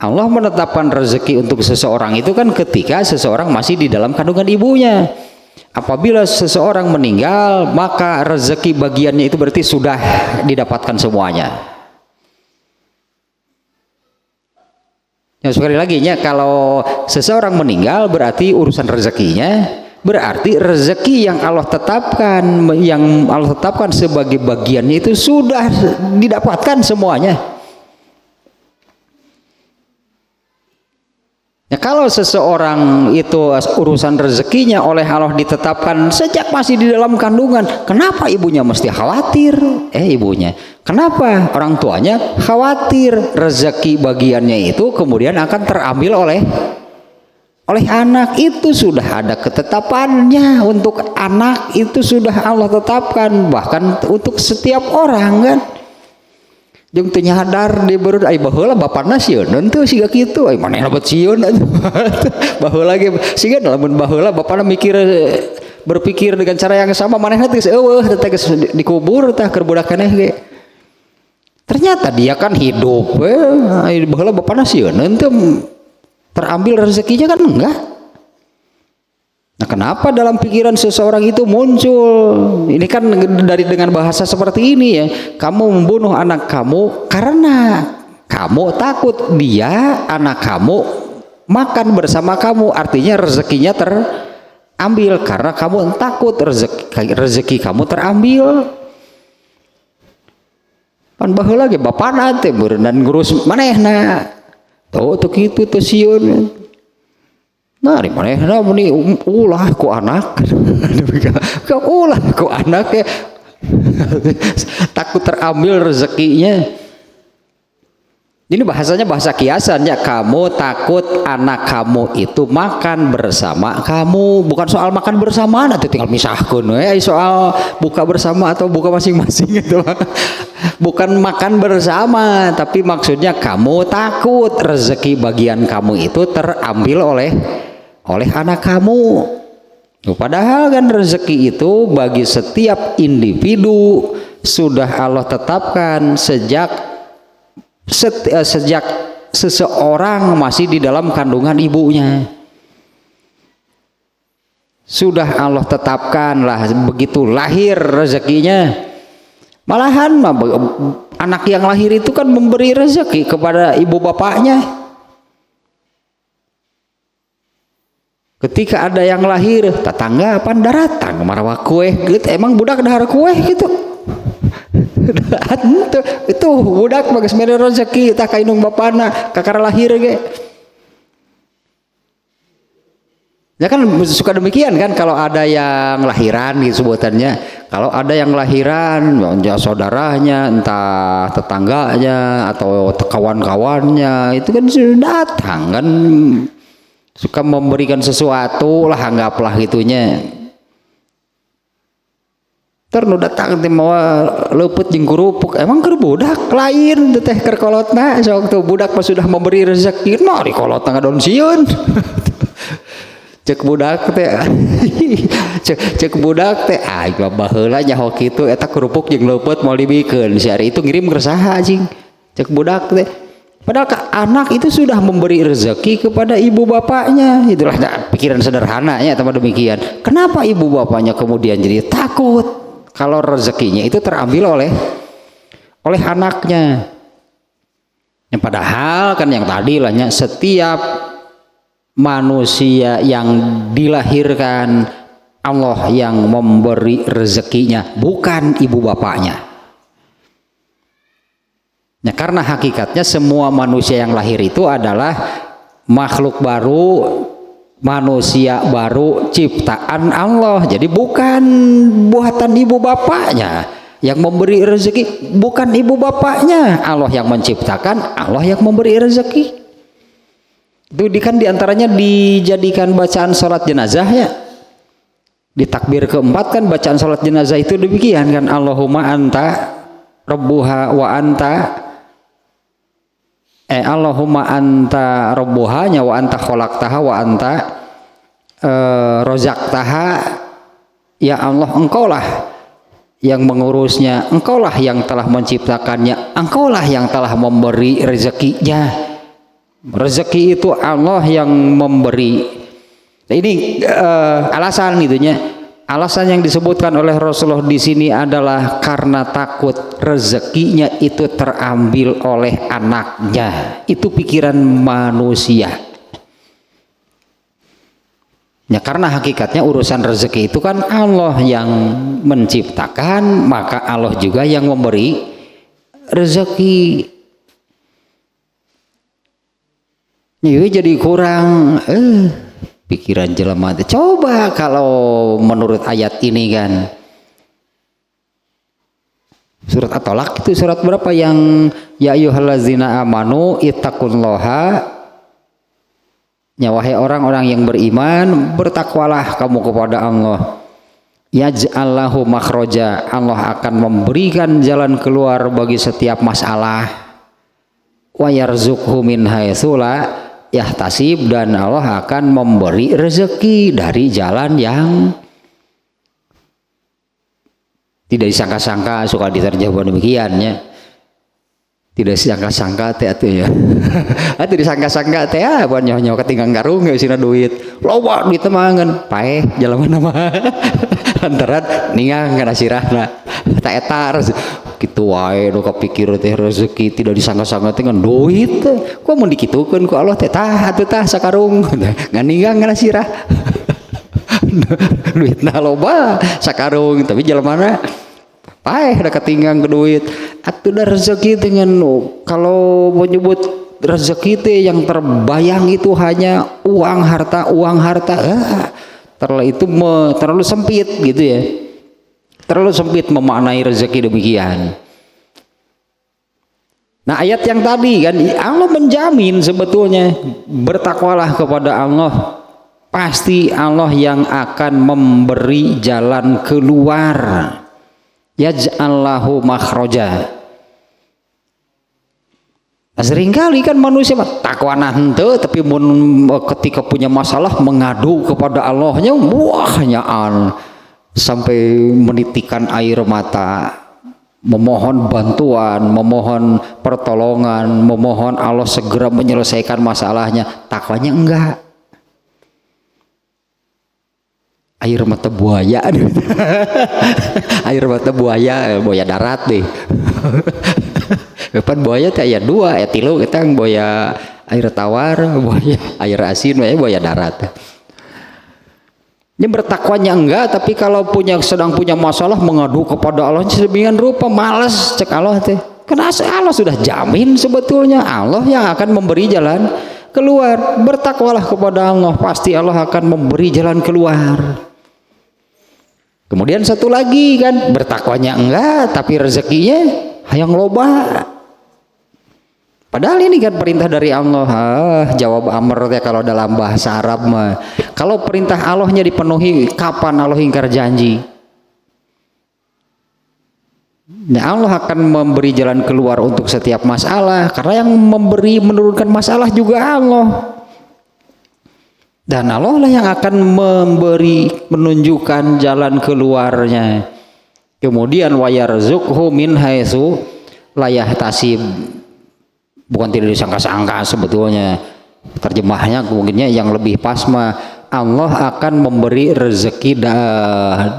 Allah menetapkan rezeki untuk seseorang itu kan ketika seseorang masih di dalam kandungan ibunya. Apabila seseorang meninggal, maka rezeki bagiannya itu berarti sudah didapatkan semuanya. Ya, sekali lagi ya, kalau seseorang meninggal berarti urusan rezekinya, berarti rezeki yang Allah tetapkan sebagai bagiannya itu sudah didapatkan semuanya. Ya, kalau seseorang itu urusan rezekinya oleh Allah ditetapkan sejak masih di dalam kandungan, kenapa ibunya mesti khawatir? Ibunya, kenapa orang tuanya khawatir rezeki bagiannya itu kemudian akan terambil oleh anak? Itu sudah ada ketetapannya untuk anak, itu sudah Allah tetapkan, bahkan untuk setiap orang kan. Jeung teu nyadar di beureuh ai baheula bapana sieun teu siga kitu, ai manehna bet sieun baheula ge siga lamun baheula bapana berpikir dengan cara yang sama, manehna teh eueuh teh geus dikubur tah keur budak keneh ge. Ternyata dia kan hidup ai baheula bapana sieun teu terambil rezekinya kan enggak. Nah, kenapa dalam pikiran seseorang itu muncul? Ini kan dengan bahasa seperti ini ya. Kamu membunuh anak kamu karena kamu takut dia, anak kamu, makan bersama kamu. Artinya rezekinya terambil karena kamu takut rezeki kamu terambil. Pan baheula ge bapana teh beureunan ngurus manehna. Tuh kitu teh sieun. Nah, di mana meni ulah ku anak, ulah ku anak ya, takut terambil rezekinya. Ini bahasanya bahasa kiasan ya. Kamu takut anak kamu itu makan bersama kamu, bukan soal makan bersama, nanti tinggal misahkeun we soal buka bersama atau buka masing-masing itu. Bukan makan bersama, tapi maksudnya kamu takut rezeki bagian kamu itu terambil oleh anak kamu. Padahal kan rezeki itu bagi setiap individu sudah Allah tetapkan sejak seseorang masih di dalam kandungan ibunya. Sudah Allah tetapkan lah, begitu lahir rezekinya. Malahan anak yang lahir itu kan memberi rezeki kepada ibu bapaknya. Ketika ada yang lahir, tetangga pandaratang marawa kue gitu, emang budak dahar kue gitu. itu budak bagus mere rezeki tah kainung bapana kakara lahir ge. Ya kan suka demikian kan kalau ada yang lahiran gitu sebutannya. Kalau ada yang lahiran, ya saudaranya, entah tetangganya atau kawan-kawannya, itu kan sudah datang kan, suka memberikan sesuatu lah, anggaplah gitunya. Terus datang teh mawa leupet jeung kurupuk, emang keur budak lain teh keur kolotna, sok tuh budak pas sudah memberi rezeki mah di kolotna ngadon sieun. Cek budak teh cek budak teh baheula nyaho kitu eta kerupuk jeung leupeut moal dibikeun si ari itu ngirim keur saha anjing cek budak teh padahal anak itu sudah memberi rezeki kepada ibu bapaknya. Itulah pikiran sederhananya teman demikian. Kenapa ibu bapaknya kemudian jadi takut kalau rezekinya itu terambil oleh anaknya? Yang padahal kan yang tadi lahnya setiap manusia yang dilahirkan Allah yang memberi rezekinya, bukan ibu bapaknya. Ya, karena hakikatnya semua manusia yang lahir itu adalah makhluk baru, manusia baru, ciptaan Allah. Jadi bukan buatan ibu bapaknya yang memberi rezeki, bukan ibu bapaknya. Allah yang menciptakan, Allah yang memberi rezeki. Itu kan diantaranya dijadikan bacaan sholat jenazah ya. Di takbir keempat kan bacaan sholat jenazah itu demikian kan, Allahumma anta rabbuha wa anta Allahumma anta rabbuha wa anta khalaqtaha wa anta rozaqtaha. Ya Allah, engkaulah yang mengurusnya, engkaulah yang telah menciptakannya, engkaulah yang telah memberi rezekinya. Rezeki itu Allah yang memberi. Nah, ini alasan itunya. Alasan yang disebutkan oleh Rasulullah di sini adalah karena takut rezekinya itu terambil oleh anaknya. Itu pikiran manusia. Ya, karena hakikatnya urusan rezeki itu kan Allah yang menciptakan, maka Allah juga yang memberi rezeki. Ya, jadi kurang pikiran jelema. Coba kalau menurut ayat ini kan, surat At-Tolak itu surat berapa yang ya ayyuhallazina amanu ittaqullaha, ya wahai orang-orang yang beriman, bertakwalah kamu kepada Allah. Yaj'allahu makhraja, Allah akan memberikan jalan keluar bagi setiap masalah. Wa yarzuqhu min haitsu la yahtasib, dan Allah akan memberi rezeki dari jalan yang tidak disangka-sangka. Suka diterjemahkan demikian ya, tidak disangka-sangka teh atuh ya. Atuh disangka-sangka teh buat nyoh-nyoh ketinggalan karung geus sina duit loba duit mah ngan paeh jalan mah lantaran ningang kana sirahna eta kitu wae nu kapikir teh rezeki tidak disangka-sangka teh ngan duit kok mun dikitukeun ku Allah teh tah atuh tah sakarung ngan ningang kana sirah duitna loba sakarung tapi jelemana paeh da ketinggang ke duit. Atuh da rezeki dengan kalau menyebut rezeki teh yang terbayang itu hanya uang harta terlalu sempit gitu ya, terlalu sempit memaknai rezeki demikian. Nah ayat yang tadi kan Allah menjamin sebetulnya bertakwalah kepada Allah, pasti Allah yang akan memberi jalan keluar. Yaj'allahu makhraja. Seringkali kan manusia takwana henteu tapi ketika punya masalah mengadu kepada Allahnya nyaan sampai menitikan air mata, memohon bantuan, memohon pertolongan, memohon Allah segera menyelesaikan masalahnya. Takwanya enggak. Air mata buaya air mata buaya darat deh. Depan buaya teh aya dua, aya tilu kita buaya air tawar, buaya air asin, buaya darat. Ini bertakwanya enggak, tapi kalau sedang punya masalah mengadu kepada Allah sedemikian rupa, malas cek Allah teh. Karena Allah sudah jamin sebetulnya, Allah yang akan memberi jalan keluar. Bertakwalah kepada Allah, pasti Allah akan memberi jalan keluar. Kemudian satu lagi kan, bertakwanya enggak, tapi rezekinya hayang loba. Padahal ini kan perintah dari Allah. Jawab amr ya kalau dalam bahasa Arab mah. Kalau perintah Allahnya dipenuhi, kapan Allah ingkar janji? Nah, Allah akan memberi jalan keluar untuk setiap masalah, karena yang menurunkan masalah juga Allah. Dan Allah lah yang akan menunjukkan jalan keluarnya. Kemudian wa yarzuqhu min haitsu la yahtasib. Bukan tidak disangka-sangka sebetulnya, terjemahnya mungkinnya yang lebih pas mah Allah akan memberi rezeki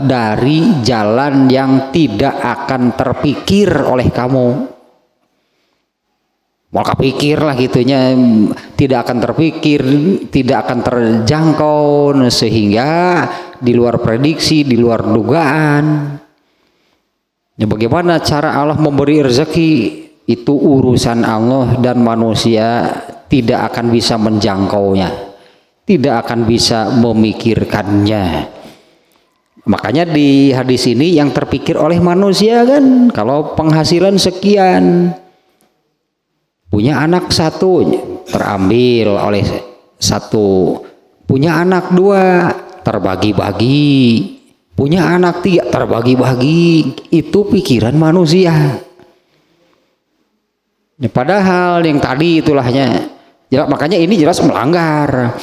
dari jalan yang tidak akan terpikir oleh kamu. Mau kepikir lah gitunya, tidak akan terpikir, tidak akan terjangkau, sehingga di luar prediksi, di luar dugaan. Ya, bagaimana cara Allah memberi rezeki? Itu urusan Allah, dan manusia tidak akan bisa menjangkaunya, tidak akan bisa memikirkannya. Makanya di hadis ini yang terpikir oleh manusia kan, kalau penghasilan sekian, punya anak satu terambil oleh satu, punya anak dua terbagi-bagi, punya anak tiga terbagi-bagi. Itu pikiran manusia. Ya, padahal yang tadi itulahnya, makanya ini jelas melanggar.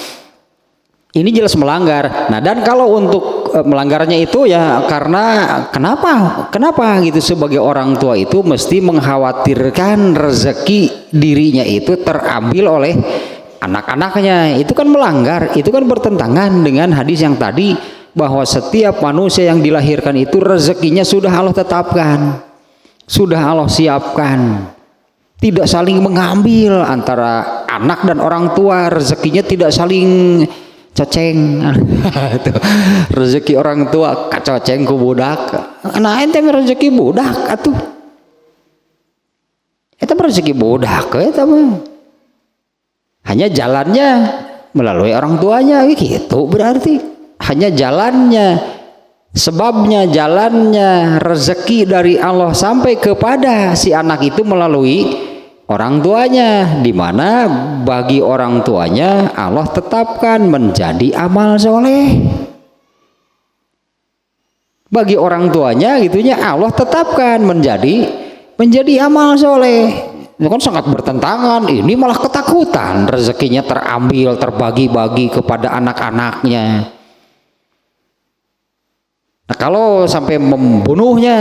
Ini jelas melanggar. Nah, dan kalau untuk melanggarnya itu ya karena kenapa gitu, sebagai orang tua itu mesti mengkhawatirkan rezeki dirinya itu terambil oleh anak-anaknya. Itu kan melanggar, itu kan bertentangan dengan hadis yang tadi, bahwa setiap manusia yang dilahirkan itu rezekinya sudah Allah tetapkan, sudah Allah siapkan. Tidak saling mengambil antara anak dan orang tua, rezekinya tidak saling coceng. Rezeki orang tua kacoceng ku budak. Nah, ente rezeki budak atuh. Eta rezeki budak eta mah. Hanya jalannya melalui orang tuanya gitu, berarti hanya jalannya, sebabnya, jalannya rezeki dari Allah sampai kepada si anak itu melalui orang tuanya, di mana bagi orang tuanya Allah tetapkan menjadi amal soleh. Bagi orang tuanya gitunya Allah tetapkan menjadi amal soleh. Itu kan sangat bertentangan. Ini malah ketakutan rezekinya terambil, terbagi-bagi kepada anak-anaknya. Nah, kalau sampai membunuhnya,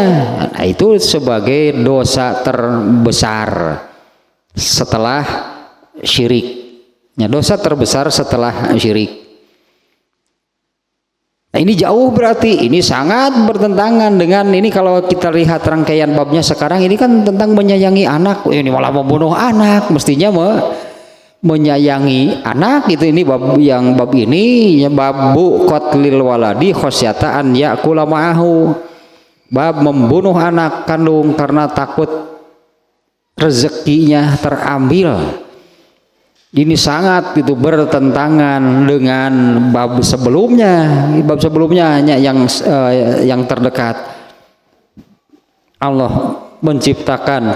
nah itu sebagai dosa terbesar setelah syirik. Ya, dosa terbesar setelah syirik. Nah, ini jauh, berarti ini sangat bertentangan dengan ini. Kalau kita lihat rangkaian babnya sekarang ini kan tentang menyayangi anak, ini malah membunuh anak. Mestinya menyayangi anak gitu. Ini bab ini ya, babu qatlil waladi khasyata an ya'kula ma'ahu. Bab membunuh anak kandung karena takut rezekinya terambil. Ini sangat itu bertentangan dengan bab sebelumnya. Bab sebelumnya hanya yang terdekat. Allah menciptakan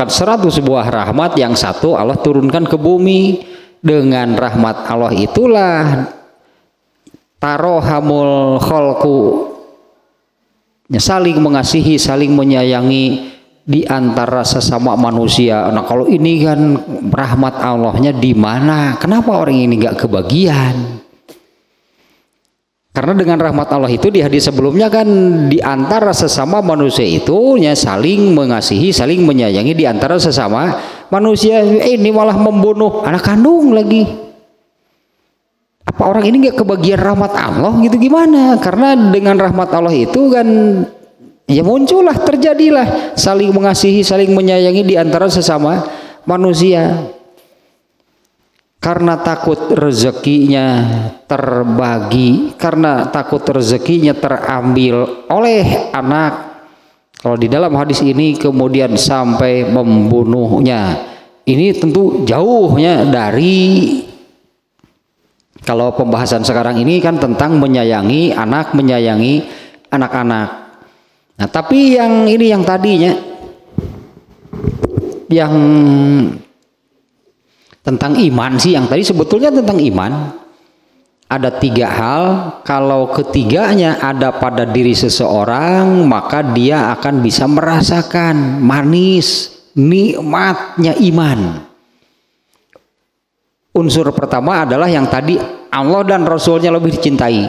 100 buah rahmat, yang satu Allah turunkan ke bumi. Dengan rahmat Allah itulah tarohamul kholku, saling mengasihi, saling menyayangi di antara sesama manusia. Nah, kalau ini kan rahmat Allahnya di mana? Kenapa orang ini nggak kebagian? Karena dengan rahmat Allah itu di hadis sebelumnya kan di antara sesama manusia itu ya saling mengasihi, saling menyayangi di antara sesama manusia. Ini malah membunuh anak kandung lagi. Apa orang ini nggak kebagian rahmat Allah gitu, gimana? Karena dengan rahmat Allah itu kan ya muncullah, terjadilah saling mengasihi, saling menyayangi di antara sesama manusia. karena takut rezekinya terbagi, karena takut rezekinya terambil oleh anak. Kalau di dalam hadis ini kemudian sampai membunuhnya, ini tentu jauhnya dari, kalau pembahasan sekarang ini kan tentang menyayangi anak, menyayangi anak-anak. Nah, tapi yang ini yang tadinya yang tentang iman sih, yang tadi sebetulnya tentang iman. Ada 3 hal, kalau ketiganya ada pada diri seseorang, maka dia akan bisa merasakan manis, nikmatnya iman. Unsur pertama adalah yang tadi, Allah dan Rasulnya lebih dicintai.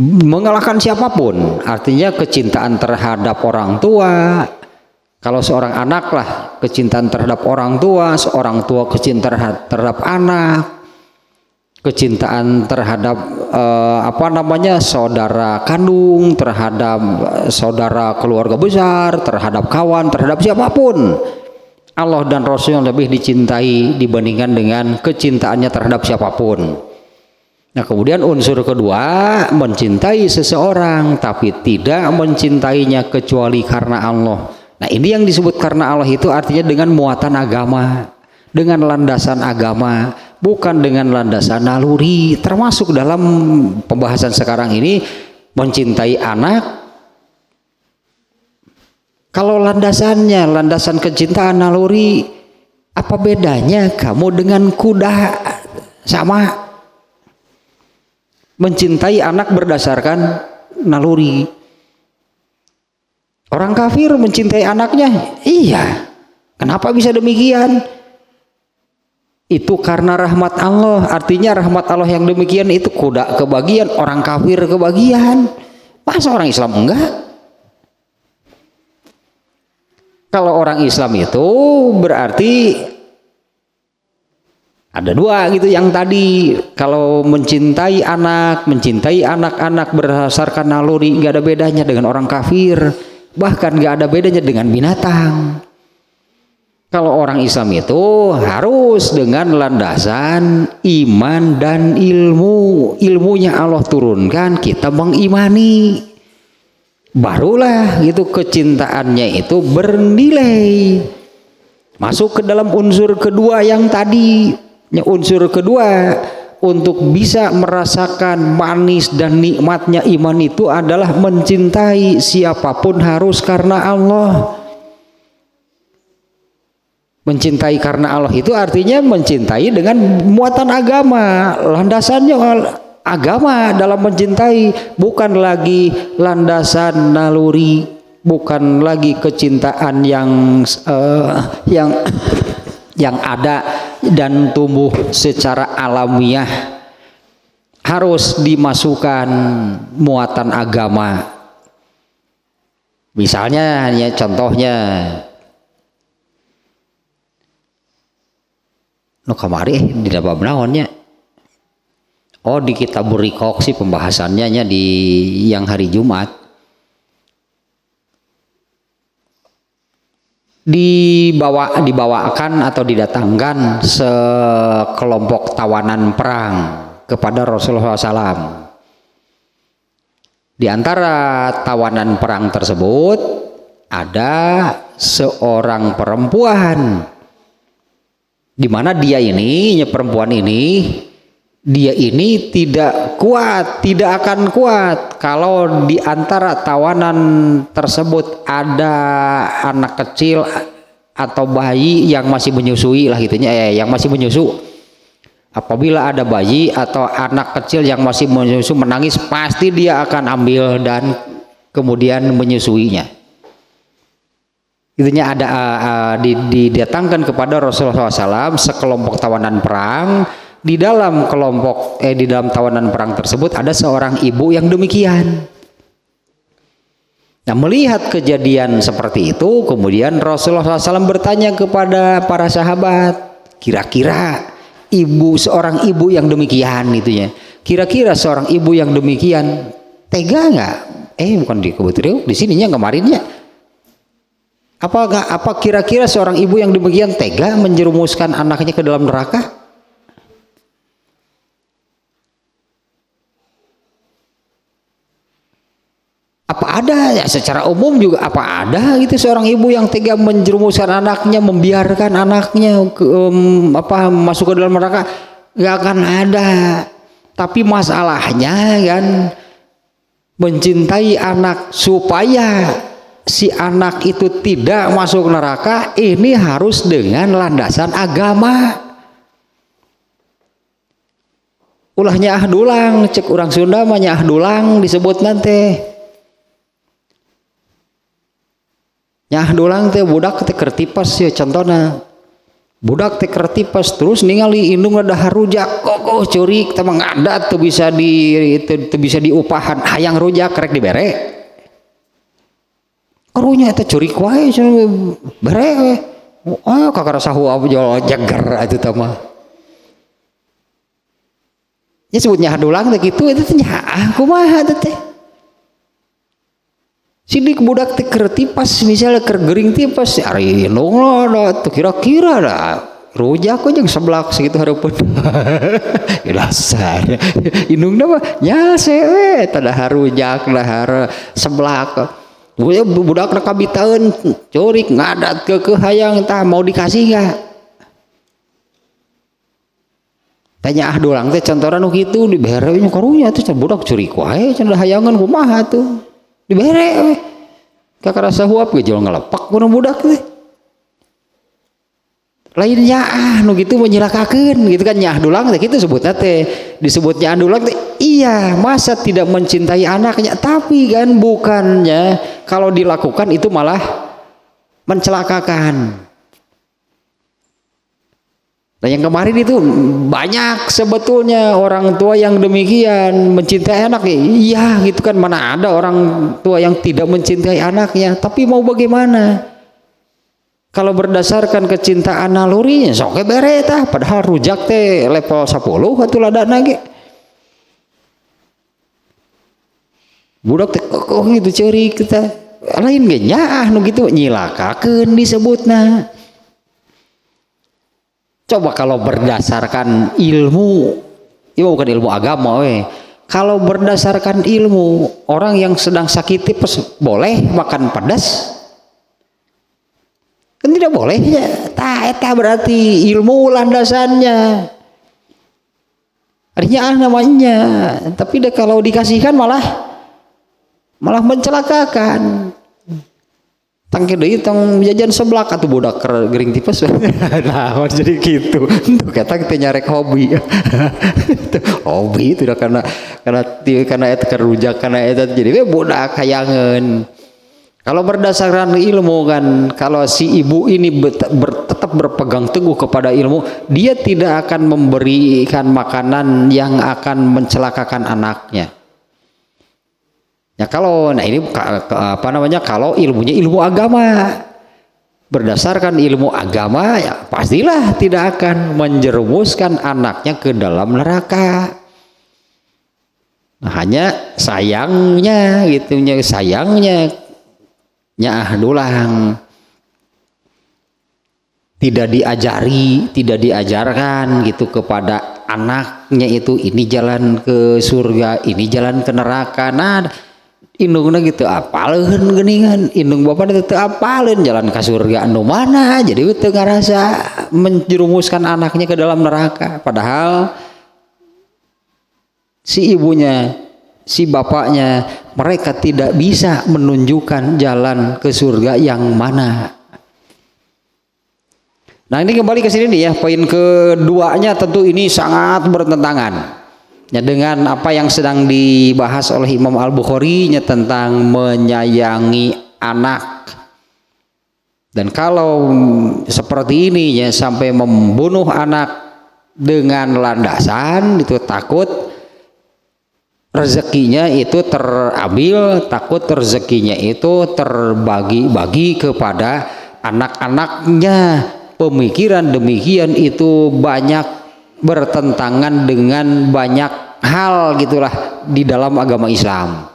Mengalahkan siapapun, artinya kecintaan terhadap orang tua. Kalau seorang anak lah, kecintaan terhadap orang tua, seorang tua kecintaan terhadap anak, kecintaan terhadap saudara kandung, terhadap saudara keluarga besar, terhadap kawan, terhadap siapapun. Allah dan Rasul yang lebih dicintai dibandingkan dengan kecintaannya terhadap siapapun. Nah, kemudian unsur kedua, mencintai seseorang tapi tidak mencintainya kecuali karena Allah. Nah, ini yang disebut karena Allah itu artinya dengan muatan agama, dengan landasan agama, bukan dengan landasan naluri. Termasuk dalam pembahasan sekarang ini, mencintai anak, kalau landasannya landasan kecintaan naluri, apa bedanya kamu dengan kuda? Sama. Mencintai anak berdasarkan naluri. Orang kafir mencintai anaknya, iya. Kenapa bisa demikian? Itu karena rahmat Allah. Artinya rahmat Allah yang demikian itu kuda kebagian, orang kafir kebagian. Masa orang Islam enggak? Kalau orang Islam itu berarti ada 2 gitu yang tadi. Kalau mencintai anak-anak berdasarkan naluri, nggak ada bedanya dengan orang kafir, bahkan nggak ada bedanya dengan binatang. Kalau orang Islam itu harus dengan landasan iman dan ilmu. Ilmunya Allah turunkan, kita mengimani. Barulah itu kecintaannya itu bernilai. Masuk ke dalam unsur kedua yang tadi. Unsur kedua, untuk bisa merasakan manis dan nikmatnya iman itu adalah mencintai siapapun harus karena Allah. Mencintai karena Allah itu artinya mencintai dengan muatan agama. Landasannya agama dalam mencintai, bukan lagi landasan naluri, bukan lagi kecintaan yang ada dan tumbuh secara alamiah. Harus dimasukkan muatan agama. Misalnya, ya contohnya, kamari di dalam naonnya. Oh, di kitab Riqaq sih pembahasannya di yang hari Jumat. Dibawakan atau didatangkan sekelompok tawanan perang kepada Rasulullah SAW. Di antara tawanan perang tersebut ada seorang perempuan, di mana dia ini, perempuan ini, dia ini tidak kuat, tidak akan kuat kalau di antara tawanan tersebut ada anak kecil atau bayi yang masih menyusui lah gitunya, yang masih menyusu. Apabila ada bayi atau anak kecil yang masih menyusu menangis, pasti dia akan ambil dan kemudian menyusuinya. Itunya ada didatangkan kepada Rasulullah SAW sekelompok tawanan perang. Di dalam tawanan perang tersebut ada seorang ibu yang demikian. Nah, melihat kejadian seperti itu, kemudian Rasulullah SAW bertanya kepada para sahabat, kira-kira seorang ibu yang demikian itunya, kira-kira seorang ibu yang demikian tega nggak? Bukan di kebetulan di sininya kemarinnya. Apa kira-kira seorang ibu yang demikian tega menjerumuskan anaknya ke dalam neraka? Apa ada ya secara umum juga apa ada gitu seorang ibu yang tega menjerumuskan anaknya, membiarkan anaknya masuk ke dalam neraka? Gak akan ada. Tapi masalahnya kan mencintai anak supaya si anak itu tidak masuk neraka ini harus dengan landasan agama. Ulahnya dulang, cek orang Sunda mah nyah dulang disebut nanti. Nyah dulang teh budak teh kertipas ya contohna. Budak teh kertipas terus ningali indung ada harujak kokoh curik teh ngadat teu bisa diupahan hayang rujak rek dibere. Karunya eta curik wae bere we. Oh kakara sahu abjol jager atuh teh mah. Ya sebutnya hadulang teh kitu eta teh nya kumaha teh. Sidik budak teh keur tipas misalnya keur gering tipas ari indung lo tuh kira-kira dah rujak jeung seblak segitu hareupeun. Dasar indungna mah nyase we tah dahar rujak dahar seblak. Budak rek kabitaeun curik ngadat ke hayang tah mau dikasih enggak? Tanya dulang teh contohna nu kitu dibere nya karunya teh budak curik wae cenah hayangan kumaha tuh. Dibere we. Kakara sahuap ge jol ngalepak ku budak teh. Lain nya nu kitu menyilakakeun gitu kan nyah dulang teh kitu sebutna teh. Disebut nyah dulang teh iya, masa tidak mencintai anaknya, tapi kan bukannya kalau dilakukan itu malah mencelakakan. Nah yang kemarin itu banyak sebetulnya orang tua yang demikian mencintai anak, iya gitu kan, mana ada orang tua yang tidak mencintai anaknya, tapi mau bagaimana? Kalau berdasarkan kecintaan nalurinya sok bere tah, padahal rujak teh level 10 atuh ladana ge. Budak teh kok gitu ceurik kita lain ge nya nu kitu nyilakakeun disebutna. Coba kalau berdasarkan ilmu, itu bukan ilmu agama we. Kalau berdasarkan ilmu, orang yang sedang sakit tipes boleh makan pedas? Kan tidak boleh ya. Eta berarti ilmu landasannya. Artinya namanya. Tapi kalau dikasihkan malah mencelakakan. Tangke deui tong jajan seblak atuh budak gering tipes. Nah, jadi gitu. Tuh kata kita nyarek hobi. Hobi itu karena eta kerujak karena eta jadi budak hayangeun. Kalau berdasarkan ilmu kan, kalau si ibu ini tetap berpegang teguh kepada ilmu, dia tidak akan memberikan makanan yang akan mencelakakan anaknya. Ya kalau ini kalau ilmunya ilmu agama, berdasarkan ilmu agama ya pastilah tidak akan menjerumuskan anaknya ke dalam neraka. Nah, hanya sayangnya nyah dulang tidak diajarkan gitu kepada anaknya itu ini jalan ke surga, ini jalan ke neraka. Nah, indungna gitu apaleun geuningan, indung bapak teh teu apaleun jalan ka surga anu mana, jadi teu ngarasa menjerumuskan anaknya ke dalam neraka. Padahal si ibunya, si bapaknya, mereka tidak bisa menunjukkan jalan ke surga yang mana. Nah ini kembali ke sini nih ya, poin keduanya tentu ini sangat bertentangan ya dengan apa yang sedang dibahas oleh Imam Al-Bukhari nya tentang menyayangi anak. Dan kalau seperti ini ya sampai membunuh anak dengan landasan itu takut rezekinya itu terambil, takut rezekinya itu terbagi-bagi kepada anak-anaknya. Pemikiran demikian itu banyak bertentangan dengan banyak hal gitulah di dalam agama Islam.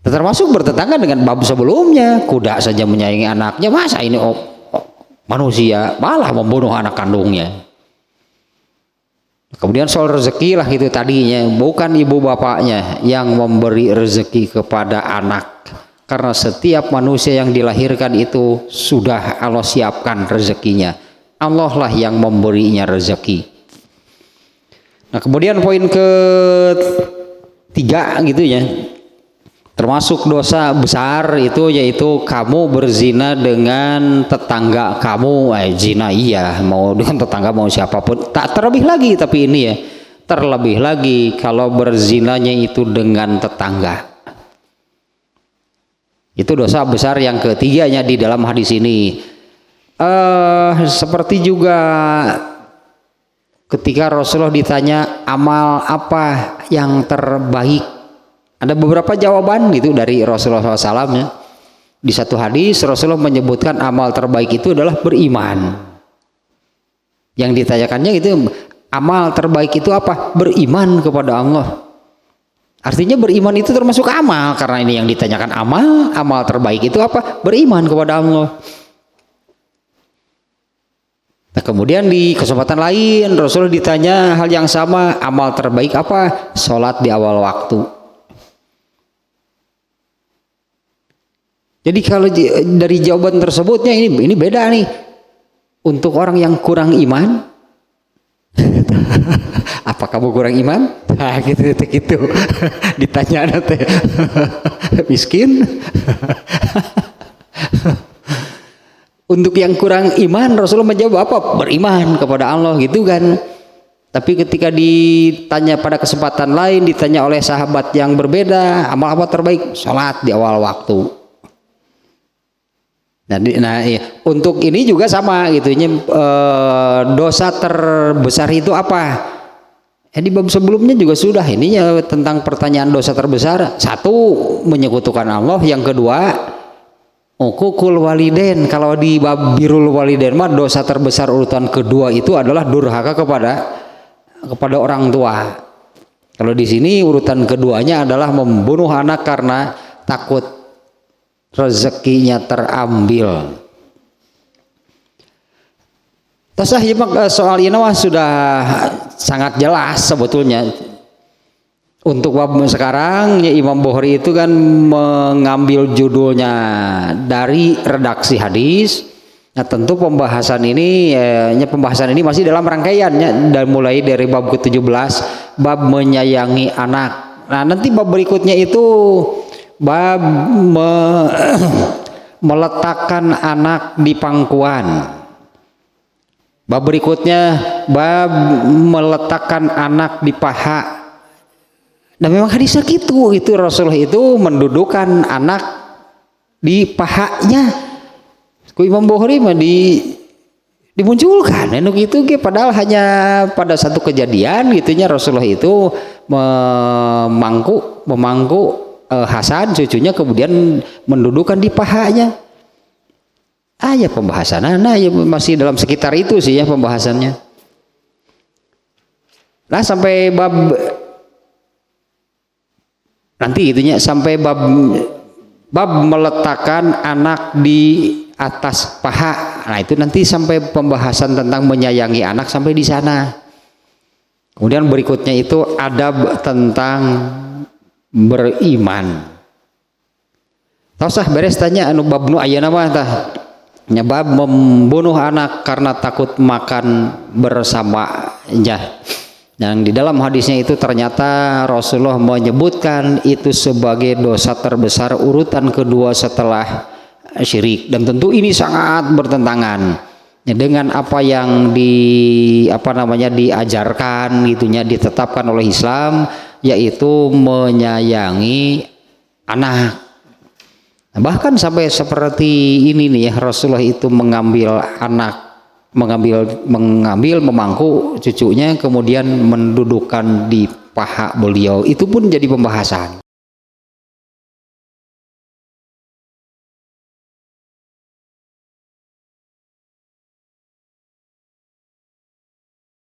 Termasuk bertetangga dengan bab sebelumnya, kuda saja menyayangi anaknya, masa ini manusia malah membunuh anak kandungnya. Kemudian soal rezeki lah itu tadinya, bukan ibu bapaknya yang memberi rezeki kepada anak, karena setiap manusia yang dilahirkan itu sudah Allah siapkan rezekinya, Allah lah yang memberinya rezeki. Nah kemudian poin ketiga gitu ya, termasuk dosa besar itu yaitu kamu berzina dengan tetangga kamu. Zina iya, mau dengan tetangga mau siapapun, tak terlebih lagi, tapi ini ya terlebih lagi kalau berzinanya itu dengan tetangga, itu dosa besar yang ketiganya di dalam hadis ini. Seperti juga ketika Rasulullah ditanya amal apa yang terbaik, ada beberapa jawaban gitu dari Rasulullah SAW ya. Di satu hadis Rasulullah menyebutkan amal terbaik itu adalah beriman. Yang ditanyakannya gitu, amal terbaik itu apa? Beriman kepada Allah. Artinya beriman itu termasuk amal, karena ini yang ditanyakan amal terbaik itu apa? Beriman kepada Allah. Nah kemudian di kesempatan lain Rasulullah ditanya hal yang sama, amal terbaik apa? Sholat di awal waktu. Jadi kalau dari jawaban tersebutnya ini beda nih. Untuk orang yang kurang iman, apa kamu kurang iman? Nah gitu. Ditanya nanti miskin. Untuk yang kurang iman Rasulullah menjawab apa? Beriman kepada Allah gitu kan. Tapi ketika ditanya pada kesempatan lain, ditanya oleh sahabat yang berbeda, amal apa terbaik? Sholat di awal waktu. Nah iya. Untuk ini juga sama gitu. Dosa terbesar itu apa? Di bab sebelumnya juga sudah ininya tentang pertanyaan dosa terbesar. Satu, menyekutukan Allah. Yang kedua, uququl walidain. Kalau di bab birrul walidain mah dosa terbesar urutan kedua itu adalah durhaka kepada orang tua. Kalau di sini urutan keduanya adalah membunuh anak karena takut rezekinya terambil. Soal ini sudah sangat jelas sebetulnya. Untuk bab sekarang ya, Imam Bukhari itu kan mengambil judulnya dari redaksi hadis. Nah tentu pembahasan ini masih dalam rangkaiannya, dan mulai dari bab ke-17 bab menyayangi anak. Nah nanti bab berikutnya itu bab meletakkan anak di pangkuan. Bab berikutnya bab meletakkan anak di paha. Dan memang hadisnya gitu, itu Rasulullah itu mendudukkan anak di pahanya. Ku Imam Bukhari mah dimunculkan enuk itu padahal hanya pada satu kejadian gitunya Rasulullah itu memangku Hasan cucunya, kemudian mendudukkan di pahanya. Ya pembahasan ya masih dalam sekitar itu sih ya pembahasannya. Nah sampai bab nanti itunya sampai bab meletakkan anak di atas paha. Nah itu nanti sampai pembahasan tentang menyayangi anak sampai di sana. Kemudian berikutnya itu adab tentang beriman. Tausah beres tanya anu bab nu ayeuna mah tah. Bab membunuh anak karena takut makan bersamanya. Yang di dalam hadisnya itu ternyata Rasulullah menyebutkan itu sebagai dosa terbesar urutan kedua setelah syirik, dan tentu ini sangat bertentangan dengan apa yang diajarkan gitunya, ditetapkan oleh Islam, yaitu menyayangi anak. Nah, bahkan sampai seperti ini nih ya, Rasulullah itu mengambil memangku cucunya kemudian mendudukkan di paha beliau, itu pun jadi pembahasan.